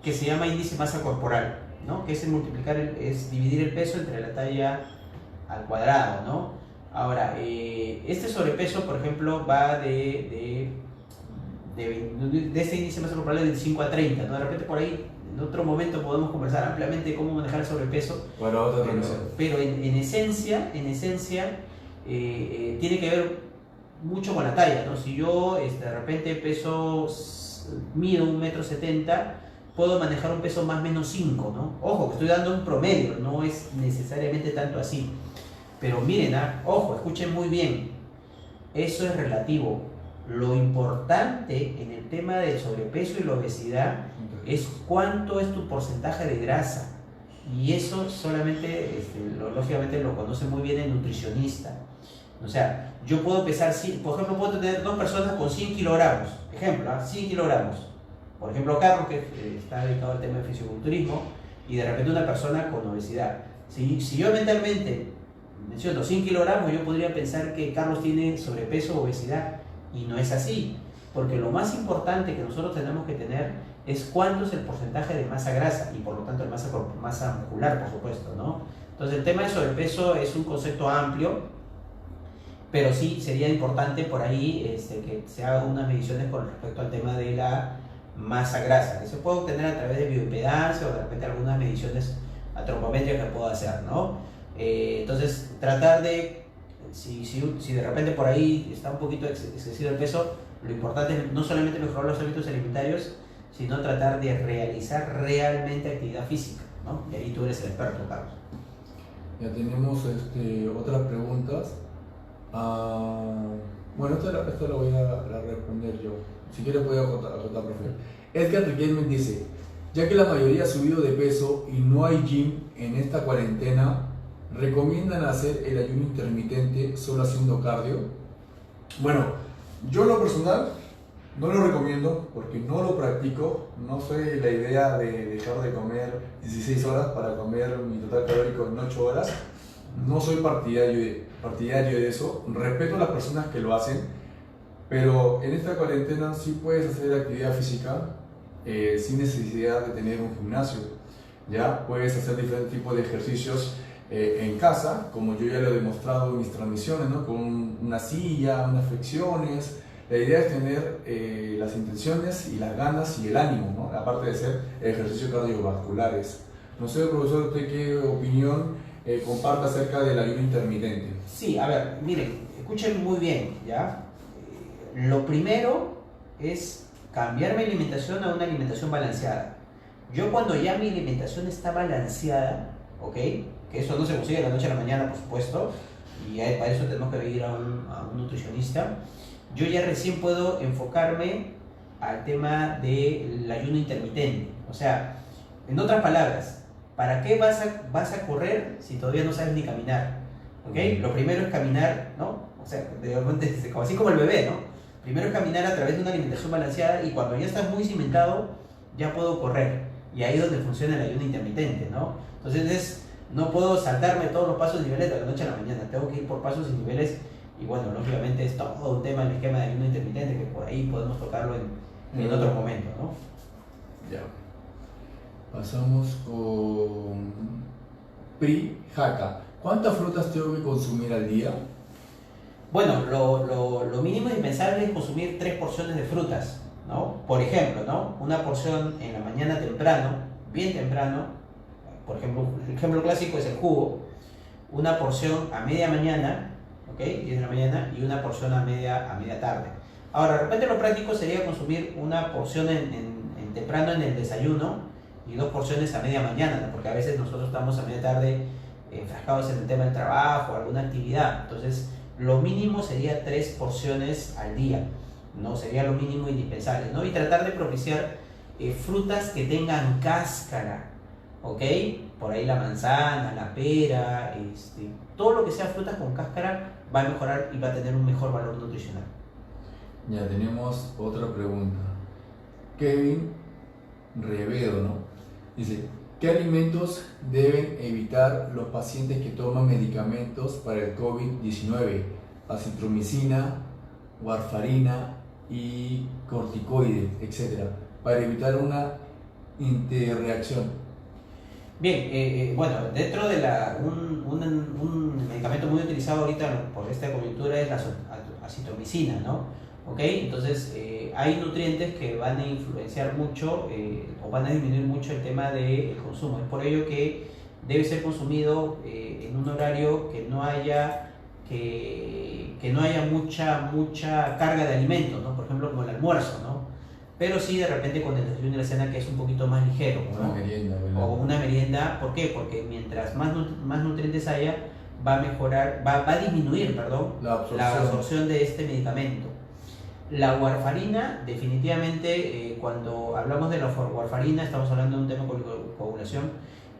que se llama índice masa corporal, ¿no? Que es dividir el peso entre la talla al cuadrado, ¿no? Ahora, este sobrepeso, por ejemplo, va de este índice masa corporal de 25 a 30, ¿no? De repente por ahí, en otro momento podemos conversar ampliamente de cómo manejar el sobrepeso. Bueno, pero en esencia, tiene que ver mucho con la talla, ¿no? Si yo de repente mido 1,70 m, puedo manejar un peso más o menos 5, ¿no? Ojo, que estoy dando un promedio, no es necesariamente tanto así. Pero miren, ojo, escuchen muy bien, eso es relativo. Lo importante en el tema del sobrepeso y la obesidad es cuánto es tu porcentaje de grasa. Y eso solamente, lógicamente, lo conoce muy bien el nutricionista. O sea, yo puedo pesar, por ejemplo, puedo tener dos personas con 100 kilogramos. Ejemplo, 100 kilogramos. Por ejemplo, Carlos, que está dedicado al tema del fisiculturismo, y de repente una persona con obesidad. Si yo mentalmente menciono 100 kilogramos, yo podría pensar que Carlos tiene sobrepeso o obesidad. Y no es así. Porque lo más importante que nosotros tenemos que tener es cuánto es el porcentaje de masa grasa y por lo tanto de masa muscular, por supuesto, ¿no? Entonces el tema del sobrepeso es un concepto amplio, pero sí sería importante por ahí que se hagan unas mediciones con respecto al tema de la masa grasa, que se puede obtener a través de bioimpedancia o de repente algunas mediciones antropométricas que puedo hacer, ¿no? Entonces, tratar de, si de repente por ahí está un poquito excesivo el peso, lo importante es no solamente mejorar los hábitos alimentarios, sino tratar de realizar realmente actividad física, ¿no? Y ahí tú eres el experto, Carlos. Ya tenemos otras preguntas. Bueno, esta la voy a responder yo. Si quieres puedo acotar, profe. Edgar Riquelme dice, ya que la mayoría ha subido de peso y no hay gym en esta cuarentena, ¿recomiendan hacer el ayuno intermitente solo haciendo cardio? Bueno, yo en lo personal no lo recomiendo porque no lo practico. No soy la idea de dejar de comer 16 horas para comer mi total calórico en 8 horas. No soy partidario de eso. Respeto a las personas que lo hacen, pero en esta cuarentena sí puedes hacer actividad física sin necesidad de tener un gimnasio. Ya puedes hacer diferentes tipos de ejercicios en casa, como yo ya lo he demostrado en mis transmisiones, ¿no? Con una silla, unas flexiones. La idea es tener las intenciones y las ganas y el ánimo, ¿no? Aparte de ser ejercicios cardiovasculares. No sé, profesor, ¿usted qué opinión comparte acerca del ayuno intermitente? Sí, a ver, miren, escuchen muy bien, ¿ya? Lo primero es cambiar mi alimentación a una alimentación balanceada. Yo cuando ya mi alimentación está balanceada, ¿ok? Que eso no se consigue de la noche a la mañana, por supuesto, y para eso tenemos que ir a un nutricionista. Yo ya recién puedo enfocarme al tema del ayuno intermitente. O sea, en otras palabras, ¿para qué vas a correr si todavía no sabes ni caminar? ¿Ok? Lo primero es caminar, ¿no? O sea, así como el bebé, ¿no? Primero es caminar a través de una alimentación balanceada y cuando ya estás muy cimentado, ya puedo correr. Y ahí es donde funciona el ayuno intermitente, ¿no? Entonces, no puedo saltarme todos los pasos y niveles de la noche a la mañana. Tengo que ir por pasos y niveles. Y bueno, lógicamente es todo un tema el esquema de ayuno intermitente que por ahí podemos tocarlo en otro momento, ¿no? Ya. Pasamos con Pri Jaca. ¿Cuántas frutas tengo que consumir al día? Bueno, lo mínimo indispensable es consumir 3 porciones de frutas, ¿no? Por ejemplo, ¿no? Una porción en la mañana temprano, bien temprano, por ejemplo, el ejemplo clásico es el jugo, una porción a media mañana, ¿ok? 10 de la mañana, y una porción a media tarde. Ahora, de repente lo práctico sería consumir una porción temprano en el desayuno y 2 porciones a media mañana, ¿no? Porque a veces nosotros estamos a media tarde enfrascados en el tema del trabajo o alguna actividad. Entonces, lo mínimo sería 3 porciones al día, ¿no? Sería lo mínimo indispensable, ¿no? Y tratar de propiciar frutas que tengan cáscara, ¿ok? Por ahí la manzana, la pera, todo lo que sea frutas con cáscara va a mejorar y va a tener un mejor valor nutricional. Ya tenemos otra pregunta. Kevin Revedo, ¿no? Dice, ¿qué alimentos deben evitar los pacientes que toman medicamentos para el COVID-19? Acitromicina, warfarina y corticoides, etc. Para evitar una interreacción. Bien, bueno, dentro de un medicamento muy utilizado ahorita por esta coyuntura es la acitromicina, ¿no? ¿Ok? Entonces, hay nutrientes que van a influenciar mucho o van a disminuir mucho el tema del consumo. Es por ello que debe ser consumido en un horario que no haya mucha carga de alimentos, ¿no? Por ejemplo, como el almuerzo, ¿no? Pero sí de repente con el desayuno y la cena que es un poquito más ligero, ¿no? Una merienda, ¿verdad? O una merienda, ¿por qué? Porque mientras más nutrientes haya, va a disminuir, perdón, la absorción de este medicamento. La warfarina, definitivamente, cuando hablamos de la warfarina, estamos hablando de un tema de coagulación.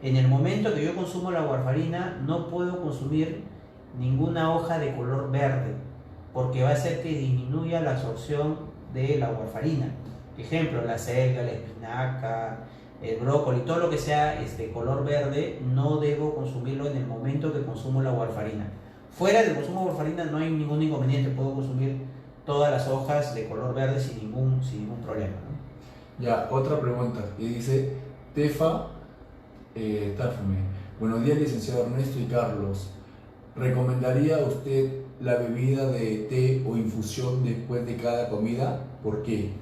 En el momento que yo consumo la warfarina, no puedo consumir ninguna hoja de color verde, porque va a hacer que disminuya la absorción de la warfarina. Ejemplo, la selga, la espinaca, el brócoli, todo lo que sea color verde, no debo consumirlo en el momento que consumo la warfarina. Fuera del consumo de warfarina no hay ningún inconveniente, puedo consumir todas las hojas de color verde sin ningún problema, ¿no? Ya, otra pregunta, y dice Tefa Tafme. Buenos días, licenciado Ernesto y Carlos. ¿Recomendaría usted la bebida de té o infusión después de cada comida? ¿Por qué?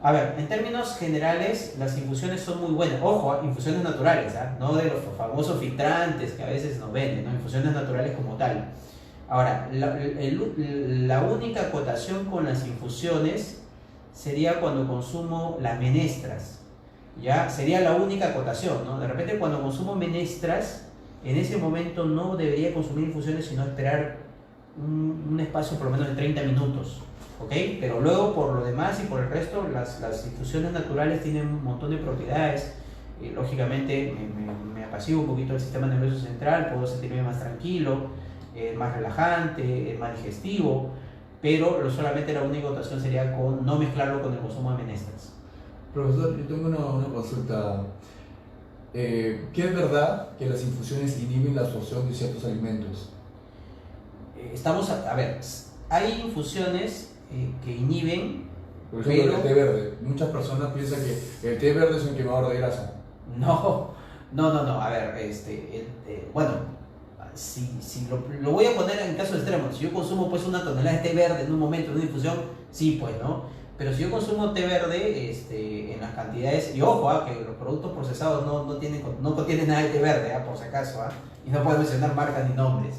A ver, en términos generales, las infusiones son muy buenas. Ojo, infusiones naturales, ¿ah? No de los famosos filtrantes que a veces nos venden, ¿no? Infusiones naturales como tal. Ahora, la única acotación con las infusiones sería cuando consumo las menestras. Ya sería la única acotación, ¿no? De repente, cuando consumo menestras, en ese momento no debería consumir infusiones, sino esperar un espacio por lo menos de 30 minutos. ¿Ok? Pero luego, por lo demás y por el resto, las infusiones naturales tienen un montón de propiedades. Lógicamente, me apacigua un poquito el sistema nervioso central, puedo sentirme más tranquilo, más relajante, más digestivo, pero solamente la única opción sería con no mezclarlo con el consumo de menestras. Profesor, yo tengo una consulta. ¿Qué es verdad que las infusiones inhiben la absorción de ciertos alimentos? A ver, hay infusiones que inhiben. Por ejemplo, pero el té verde. Muchas personas piensan que el té verde es un quemador de grasa. no, a ver, bueno, si lo voy a poner en caso extremo, si yo consumo pues una tonelada de té verde en un momento, en una infusión, sí, pues, ¿no? Pero si yo consumo té verde en las cantidades, y ojo, que los productos procesados no contienen nada de té verde, por si acaso, y no puedo mencionar marcas ni nombres.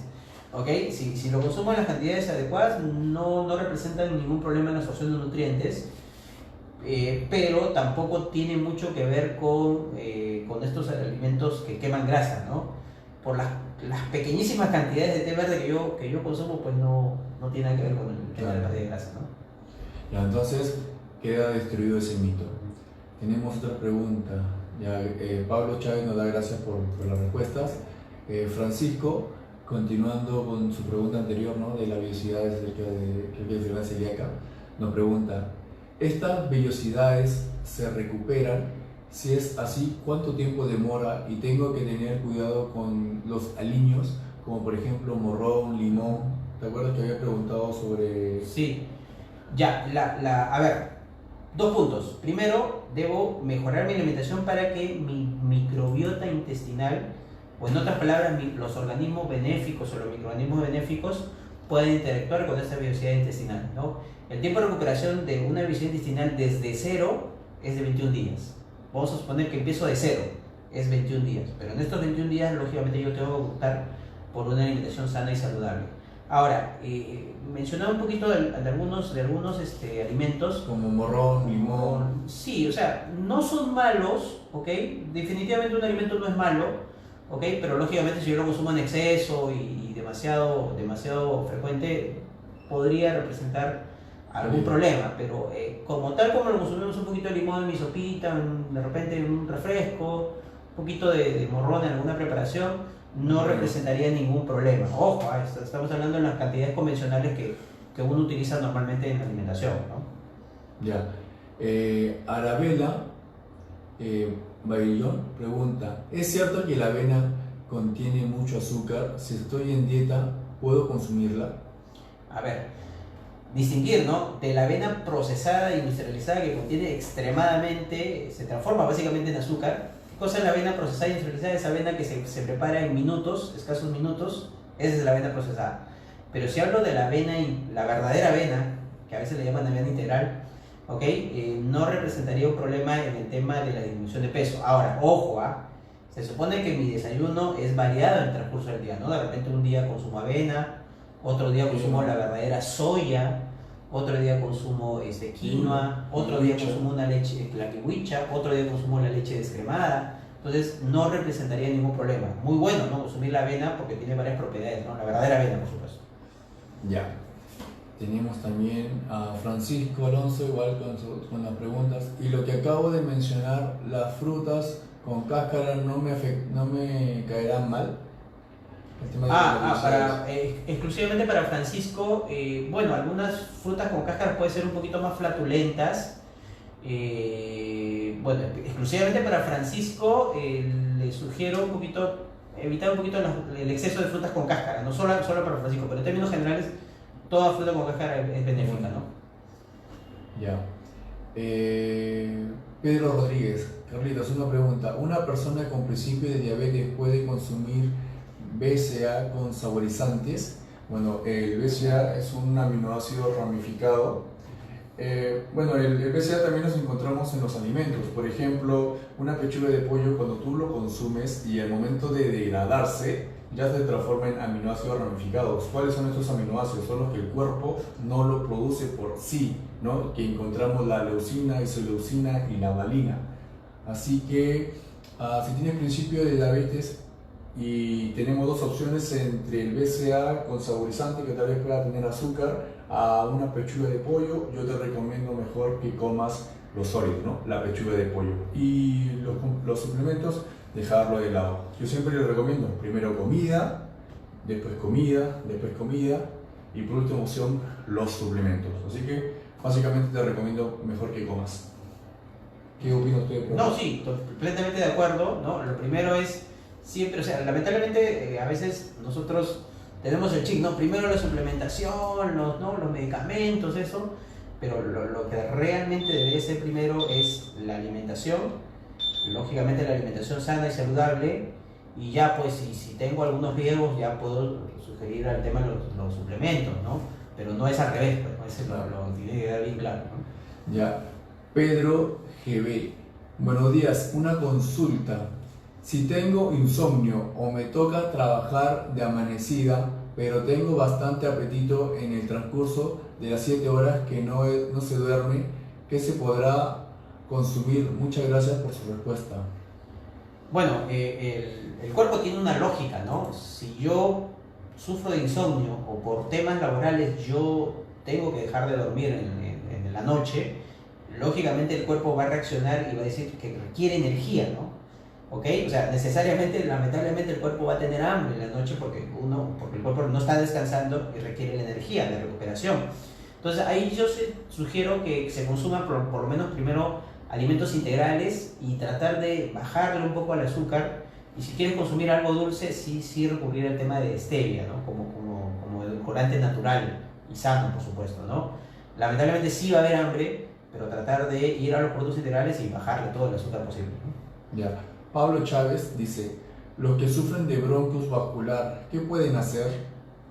¿Ok? Si lo consumo en las cantidades adecuadas, no representan ningún problema en la absorción de nutrientes, pero tampoco tiene mucho que ver con estos alimentos que queman grasa, ¿no? Por las pequeñísimas cantidades de té verde que yo consumo, pues no tiene nada que ver con el tema de la pérdida de grasa, ¿no? Ya, entonces queda destruido ese mito. Tenemos otra pregunta. Ya, Pablo Chávez nos da gracias por las respuestas. Francisco, continuando con su pregunta anterior, ¿no?, de la vellosidades acerca de la enfermedad celíaca, nos pregunta: ¿estas vellosidades se recuperan? Si es así, ¿cuánto tiempo demora? Y tengo que tener cuidado con los aliños, como por ejemplo morrón, limón. ¿Te acuerdas que había preguntado sobre...? Sí, ya, a ver, 2 puntos. Primero, debo mejorar mi alimentación para que mi microbiota intestinal, o en otras palabras, los organismos benéficos o los microorganismos benéficos puedan interactuar con esta vellosidad intestinal, ¿no? El tiempo de recuperación de una vellosidad intestinal desde cero es de 21 días. Vamos a suponer que empiezo de cero, es 21 días. Pero en estos 21 días, lógicamente, yo tengo que optar por una alimentación sana y saludable. Ahora, mencionaba un poquito de algunos alimentos. Como morrón, limón. Sí, o sea, no son malos, ¿ok? Definitivamente un alimento no es malo, ¿ok? Pero lógicamente si yo lo consumo en exceso y demasiado frecuente, podría representar algún problema. Pero como lo consumimos un poquito de limón en mi sopita, de repente en un refresco, un poquito de morrón en alguna preparación, no representaría ningún problema. Ojo, estamos hablando de las cantidades convencionales que uno utiliza normalmente en la alimentación, ¿no? Ya. Arabella Baillón pregunta: ¿es cierto que la avena contiene mucho azúcar? Si estoy en dieta, ¿puedo consumirla? A ver, distinguir, ¿no?, de la avena procesada e industrializada, que contiene extremadamente, se transforma básicamente en azúcar. ¿Qué cosa es la avena procesada e industrializada? Esa avena que se prepara en minutos, escasos minutos, esa es la avena procesada. Pero si hablo de la avena, la verdadera avena, que a veces le llaman avena integral, ¿ok? No representaría un problema en el tema de la disminución de peso. Ahora, ojo, se supone que mi desayuno es variado en el transcurso del día, ¿no? De repente un día consumo avena, otro día consumo la verdadera soya, otro día consumo quinoa, otro día consumo una leche, la kiwicha, otro día consumo la leche descremada. Entonces no representaría ningún problema. Muy bueno, ¿no?, consumir la avena porque tiene varias propiedades, ¿no? La verdadera avena, por supuesto. Ya. Tenemos también a Francisco Alonso, igual con las preguntas. Y lo que acabo de mencionar, las frutas con cáscara no me caerán mal. Exclusivamente para Francisco, bueno, algunas frutas con cáscara pueden ser un poquito más flatulentas. Bueno, exclusivamente para Francisco, le sugiero evitar un poquito el exceso de frutas con cáscara, no solo para Francisco, pero en términos generales, toda fruta con cáscara es benéfica, ¿no? Ya. Pedro Rodríguez, Carlitos, una pregunta: ¿una persona con principio de diabetes puede consumir BCA con saborizantes? Bueno, el BCA es un aminoácido ramificado Bueno, el BCA también nos encontramos en los alimentos. Por ejemplo, una pechuga de pollo, cuando tú lo consumes y al momento de degradarse, ya se transforma en aminoácidos ramificados. ¿Cuáles son estos aminoácidos? Son los que el cuerpo no lo produce por sí, ¿no? Que encontramos la leucina, isoleucina y la valina. Así que, si tienes principio de diabetes y tenemos dos opciones entre el BCA con saborizante que tal vez pueda tener azúcar a una pechuga de pollo, yo te recomiendo mejor que comas lo sólido, ¿no? La pechuga de pollo. Y los suplementos, dejarlo de lado. Yo siempre les recomiendo primero comida, después comida, después comida y por última opción los suplementos. Así que básicamente te recomiendo mejor que comas. ¿Qué opina usted? No, sí, completamente de acuerdo, ¿no? Lo primero es siempre, o sea, lamentablemente a veces nosotros tenemos el chip, ¿no? Primero la suplementación, los medicamentos, eso, pero lo que realmente debería ser primero es la alimentación, lógicamente la alimentación sana y saludable, y ya pues si tengo algunos riesgos ya puedo sugerir al tema de los suplementos, ¿no? Pero no es al revés, pues, ¿no? Eso lo tiene que quedar bien claro, ¿no? Ya, Pedro GB. Buenos días, una consulta. Si tengo insomnio o me toca trabajar de amanecida, pero tengo bastante apetito en el transcurso de las 7 horas que no se duerme, ¿qué se podrá consumir? Muchas gracias por su respuesta. Bueno, el cuerpo tiene una lógica, ¿no? Si yo sufro de insomnio o por temas laborales yo tengo que dejar de dormir en la noche, lógicamente el cuerpo va a reaccionar y va a decir que requiere energía, ¿no? ¿Ok? O sea, necesariamente, lamentablemente el cuerpo va a tener hambre en la noche porque el cuerpo no está descansando y requiere la energía, la recuperación. Entonces ahí yo sugiero que se consuman por lo menos primero alimentos integrales y tratar de bajarle un poco al azúcar. Y si quieres consumir algo dulce, sí recurrir al tema de stevia, ¿no? Como edulcorante natural y sano, por supuesto, ¿no? Lamentablemente sí va a haber hambre, pero tratar de ir a los productos integrales y bajarle todo el azúcar posible, ¿no? Ya. Pablo Chávez dice, los que sufren de bronquios vascular, ¿qué pueden hacer?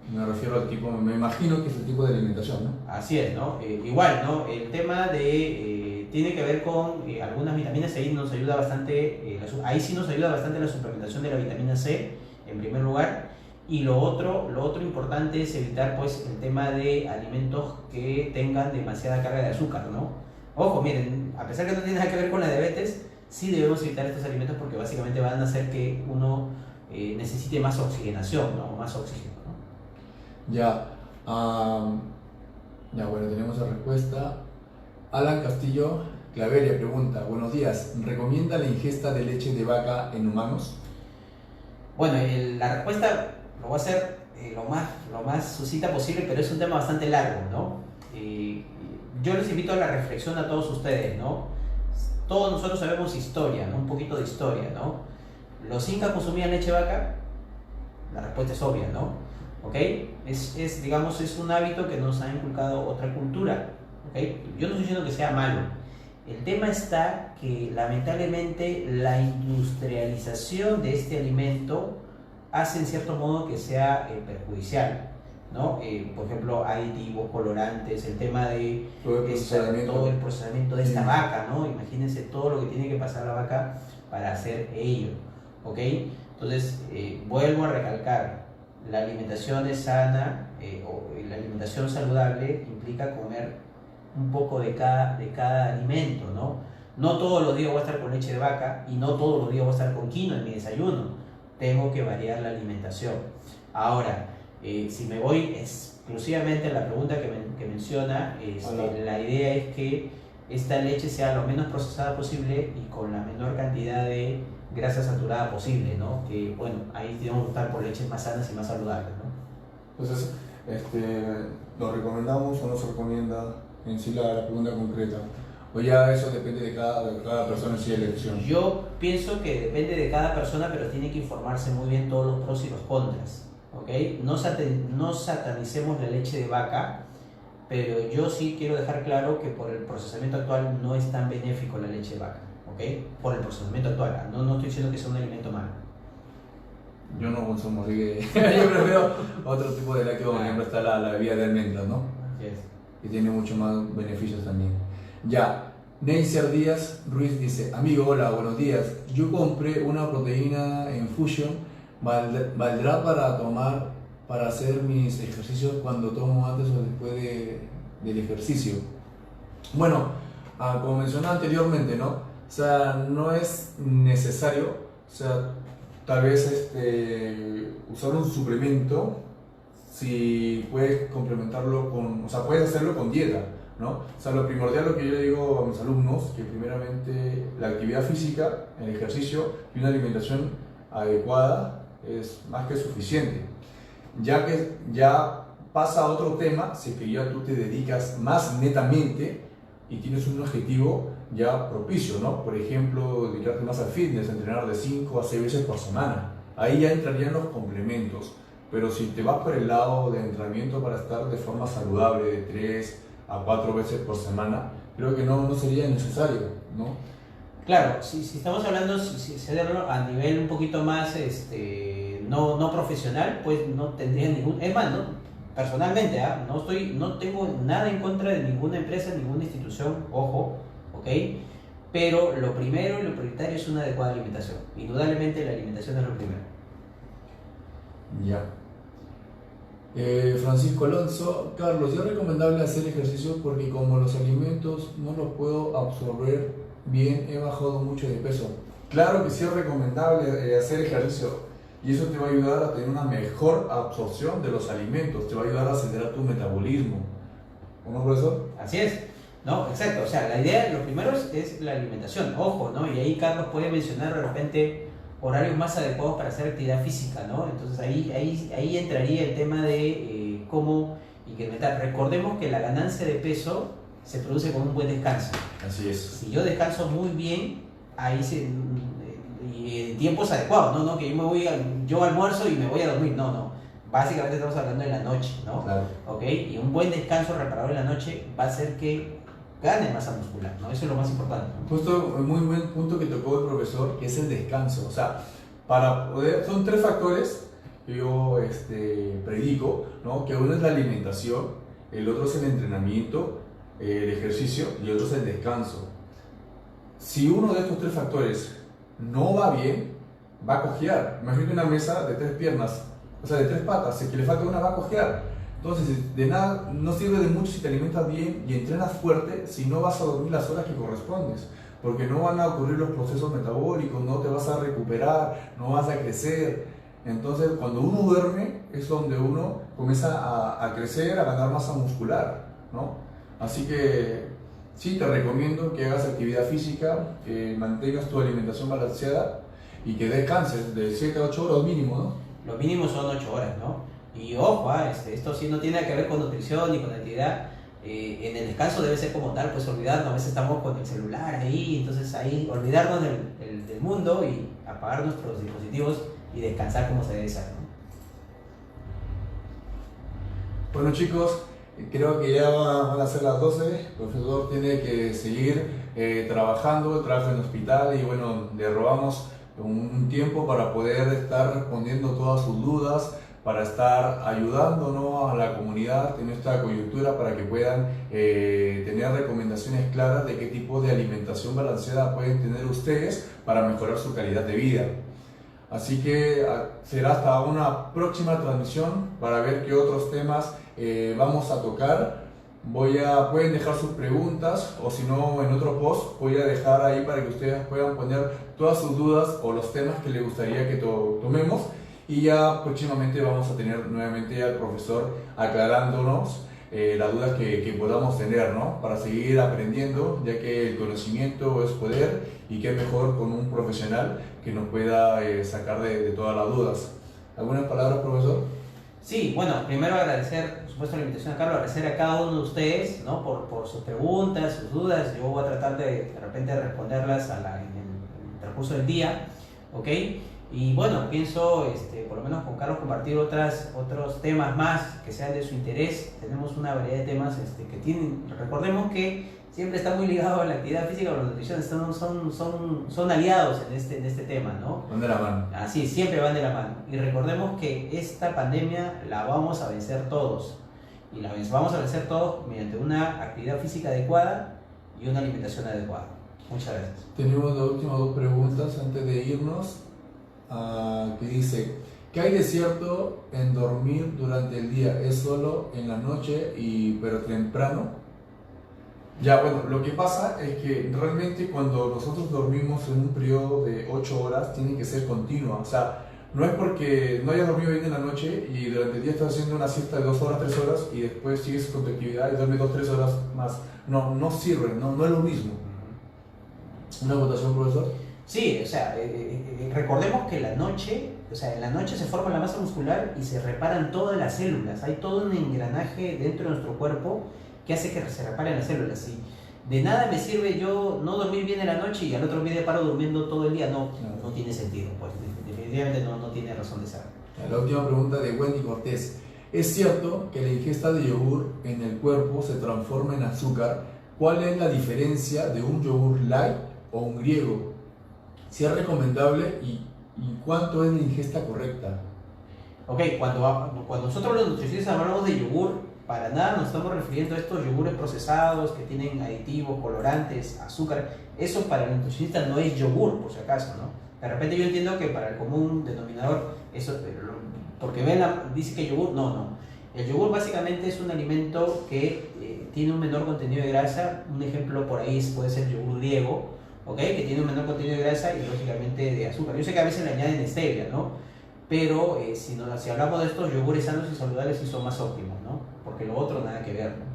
Me refiero al tipo, me imagino que es el tipo de alimentación, ¿no? Así es, ¿no? Igual, ¿no? El tema tiene que ver con algunas vitaminas, ahí nos ayuda bastante, ahí sí nos ayuda bastante la suplementación de la vitamina C, en primer lugar. Y lo otro importante es evitar, pues, el tema de alimentos que tengan demasiada carga de azúcar, ¿no? Ojo, miren, a pesar que no tiene nada que ver con la diabetes, sí debemos evitar estos alimentos porque básicamente van a hacer que uno necesite más oxigenación, ¿no? Más oxígeno, ¿no? Ya, bueno, tenemos la respuesta. Alan Castillo Claveria pregunta, buenos días, ¿recomienda la ingesta de leche de vaca en humanos? Bueno, la respuesta lo voy a hacer lo más sucinta posible, pero es un tema bastante largo, ¿no? Yo les invito a la reflexión a todos ustedes, ¿no? Todos nosotros sabemos historia, ¿no? Un poquito de historia, ¿no? ¿Los incas consumían leche de vaca? La respuesta es obvia, ¿no? ¿Ok? Digamos, es un hábito que nos ha inculcado otra cultura, ¿ok? Yo no estoy diciendo que sea malo. El tema está que lamentablemente la industrialización de este alimento hace en cierto modo que sea perjudicial, ¿no? Por ejemplo, aditivos, colorantes, el tema de todo el procesamiento de esta vaca, ¿no? Imagínense todo lo que tiene que pasar la vaca para hacer ello, ¿ok? Entonces, vuelvo a recalcar, la alimentación es sana, o la alimentación saludable implica comer un poco de cada alimento, ¿no? No todos los días voy a estar con leche de vaca y no todos los días voy a estar con quinoa en mi desayuno. Tengo que variar la alimentación. Ahora, si me voy exclusivamente a la pregunta que menciona, la idea es que esta leche sea lo menos procesada posible y con la menor cantidad de grasa saturada posible, ¿no? Que bueno, ahí tenemos que optar por leches más sanas y más saludables, ¿no? Entonces, ¿lo recomendamos o no se recomienda en sí la pregunta concreta? ¿O ya eso depende de cada persona en sí de elección? Yo pienso que depende de cada persona, pero tiene que informarse muy bien todos los pros y los contras. ¿Okay? No satanicemos la leche de vaca, pero yo sí quiero dejar claro que por el procesamiento actual no es tan benéfico la leche de vaca, ¿okay? Por el procesamiento actual, no estoy diciendo que sea un alimento malo. Yo no consumo, así que yo prefiero otro tipo de lácteo, por ejemplo está la bebida de almendras, ¿no? Así es. y tiene mucho más beneficios también. Ya, Neisser Díaz Ruiz dice, amigo, hola, buenos días. Yo compré una proteína en Fusion, ¿valdrá para tomar, para hacer mis ejercicios cuando tomo antes o después del ejercicio? Bueno, como mencionaba anteriormente, ¿no? O sea, no es necesario, o sea, tal vez usar un suplemento si puedes complementarlo con, o sea, puedes hacerlo con dieta, ¿no? O sea, lo primordial, lo que yo le digo a mis alumnos, que primeramente la actividad física, el ejercicio y una alimentación adecuada es más que suficiente. Ya que ya pasa a otro tema, si que ya tú te dedicas más netamente y tienes un objetivo ya propicio, ¿no? Por ejemplo, dedicarte más al fitness, entrenar de 5 a 6 veces por semana. Ahí ya entrarían los complementos. Pero si te vas por el lado de entrenamiento para estar de forma saludable de 3 a 4 veces por semana, creo que no sería necesario, ¿no? Claro, si estamos hablando, si hacerlo a nivel un poquito más no profesional, pues no tendría ningún... Es más, ¿no? Personalmente, no tengo nada en contra de ninguna empresa, ninguna institución, ojo, ¿ok? Pero lo primero y lo prioritario es una adecuada alimentación. Indudablemente la alimentación es lo primero. Ya. Francisco Alonso, Carlos, ¿es recomendable hacer ejercicio porque como los alimentos no los puedo absorber bien, he bajado mucho de peso? Claro que sí es recomendable hacer ejercicio y eso te va a ayudar a tener una mejor absorción de los alimentos, te va a ayudar a acelerar tu metabolismo. ¿O no, profesor? Así es, ¿no? Exacto, o sea, la idea, lo primero es la alimentación, ojo, ¿no? Y ahí Carlos puede mencionar de repente horarios más adecuados para hacer actividad física, ¿no? Entonces ahí entraría el tema de cómo incrementar. Recordemos que la ganancia de peso se produce con un buen descanso. Así es. Si yo descanso muy bien, y en tiempos adecuados, ¿no? Que yo almuerzo y me voy a dormir, no. Básicamente estamos hablando de la noche, ¿no? Claro. ¿Ok? Y un buen descanso reparador en la noche va a hacer que gane masa muscular, ¿no? Eso es lo más importante, ¿no? Justo un muy buen punto que tocó el profesor, que es el descanso. O sea, para poder, son 3 factores que yo predico, ¿no? Que uno es la alimentación, el otro es el entrenamiento, el ejercicio y el otro es el descanso. Si uno de estos 3 factores no va bien, va a cojear. Imagínate una mesa de 3 piernas, o sea, de 3 patas, si que le falta una va a cojear. Entonces, de nada, no sirve de mucho si te alimentas bien y entrenas fuerte si no vas a dormir las horas que correspondes, porque no van a ocurrir los procesos metabólicos, no te vas a recuperar, no vas a crecer. Entonces, cuando uno duerme es donde uno comienza a crecer, a ganar masa muscular, ¿no? Así que sí, te recomiendo que hagas actividad física, que mantengas tu alimentación balanceada y que descanses de 7 a 8 horas mínimo, ¿no? Lo mínimo son 8 horas, ¿no? Y ojo, esto sí no tiene que ver con nutrición ni con actividad. En el descanso debe ser como tal, pues olvidarnos, a veces estamos con el celular ahí, entonces ahí olvidarnos del mundo y apagar nuestros dispositivos y descansar como se debe ser, ¿no? Bueno, chicos, creo que ya van a ser las 12, el profesor tiene que seguir trabajando, trabaja en el hospital y bueno, le robamos un tiempo para poder estar respondiendo todas sus dudas, para estar ayudando, ¿no?, a la comunidad en esta coyuntura para que puedan tener recomendaciones claras de qué tipo de alimentación balanceada pueden tener ustedes para mejorar su calidad de vida. Así que será hasta una próxima transmisión para ver qué otros temas vamos a tocar. Pueden dejar sus preguntas o si no en otro post voy a dejar ahí para que ustedes puedan poner todas sus dudas o los temas que les gustaría que tomemos. Y ya próximamente vamos a tener nuevamente al profesor aclarándonos las dudas que podamos tener, ¿no? Para seguir aprendiendo, ya que el conocimiento es poder y qué mejor con un profesional que nos pueda sacar de todas las dudas. ¿Algunas palabras, profesor? Sí, bueno, primero agradecer, por supuesto, la invitación a Carlos, agradecer a cada uno de ustedes, ¿no?, por sus preguntas, sus dudas. Yo voy a tratar de repente responderlas en el transcurso del día, ¿ok? Y bueno, pienso, por lo menos con Carlos, compartir otros temas más que sean de su interés. Tenemos una variedad de temas que tienen, recordemos que siempre está muy ligado a la actividad física o la nutrición, son aliados en este tema, ¿no? Van de la mano. Así, siempre van de la mano. Y recordemos que esta pandemia la vamos a vencer todos. y vamos a vencer todos mediante una actividad física adecuada y una alimentación adecuada. Muchas gracias. Tenemos las últimas dos preguntas antes de irnos, que dice, ¿qué hay de cierto en dormir durante el día? ¿Es solo en la noche pero temprano? Ya, bueno, lo que pasa es que realmente cuando nosotros dormimos en un periodo de 8 horas, tiene que ser continua. O sea, no es porque no hayas dormido bien en la noche y durante el día estás haciendo una siesta de 2 horas, 3 horas y después sigues con tu actividad y duermes 2, 3 horas más. No, no sirve, no es lo mismo. ¿Una votación, profesor? Sí, o sea, recordemos que la noche, o sea, en la noche se forma la masa muscular y se reparan todas las células. Hay todo un engranaje dentro de nuestro cuerpo que hace que se reparen las células. ¿Sí? De nada me sirve yo no dormir bien en la noche y al otro día paro durmiendo todo el día. No tiene sentido, pues definitivamente no tiene razón de ser. La última pregunta de Wendy Cortés. ¿Es cierto que la ingesta de yogur en el cuerpo se transforma en azúcar? ¿Cuál es la diferencia de un yogur light o un griego? Si es recomendable y cuánto es la ingesta correcta. Ok, cuando nosotros los nutricionistas hablamos de yogur, para nada nos estamos refiriendo a estos yogures procesados que tienen aditivos, colorantes, azúcar. Eso para el nutricionista no es yogur, por si acaso, ¿no? De repente yo entiendo que para el común denominador, eso, porque dice que yogur, no. El yogur básicamente es un alimento que tiene un menor contenido de grasa. Un ejemplo por ahí puede ser el yogur griego, ¿okay? Que tiene un menor contenido de grasa y lógicamente de azúcar. Yo sé que a veces le añaden stevia, ¿no? Pero si hablamos de estos yogures sanos y saludables, sí son más óptimos, ¿no? Porque lo otro nada que ver, ¿no?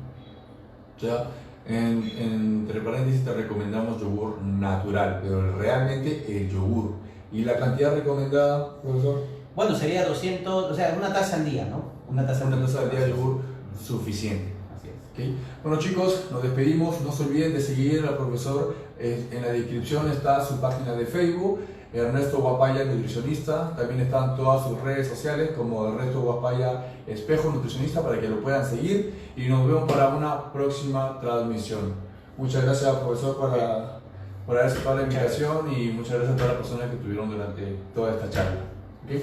Ya, entre paréntesis te recomendamos yogur natural, pero realmente el yogur. ¿Y la cantidad recomendada, profesor? Bueno, sería 200, o sea, una taza al día, ¿no? Una taza al día de yogur suficiente. Así es. ¿Okay? Bueno chicos, nos despedimos. No se olviden de seguir al profesor. En la descripción está su página de Facebook, Ernesto Guapaya Nutricionista. También están todas sus redes sociales como Ernesto Guapaya Espejo Nutricionista para que lo puedan seguir. Y nos vemos para una próxima transmisión. Muchas gracias, profesor, por haber aceptado la invitación y muchas gracias a todas las personas que estuvieron durante toda esta charla. ¿Okay?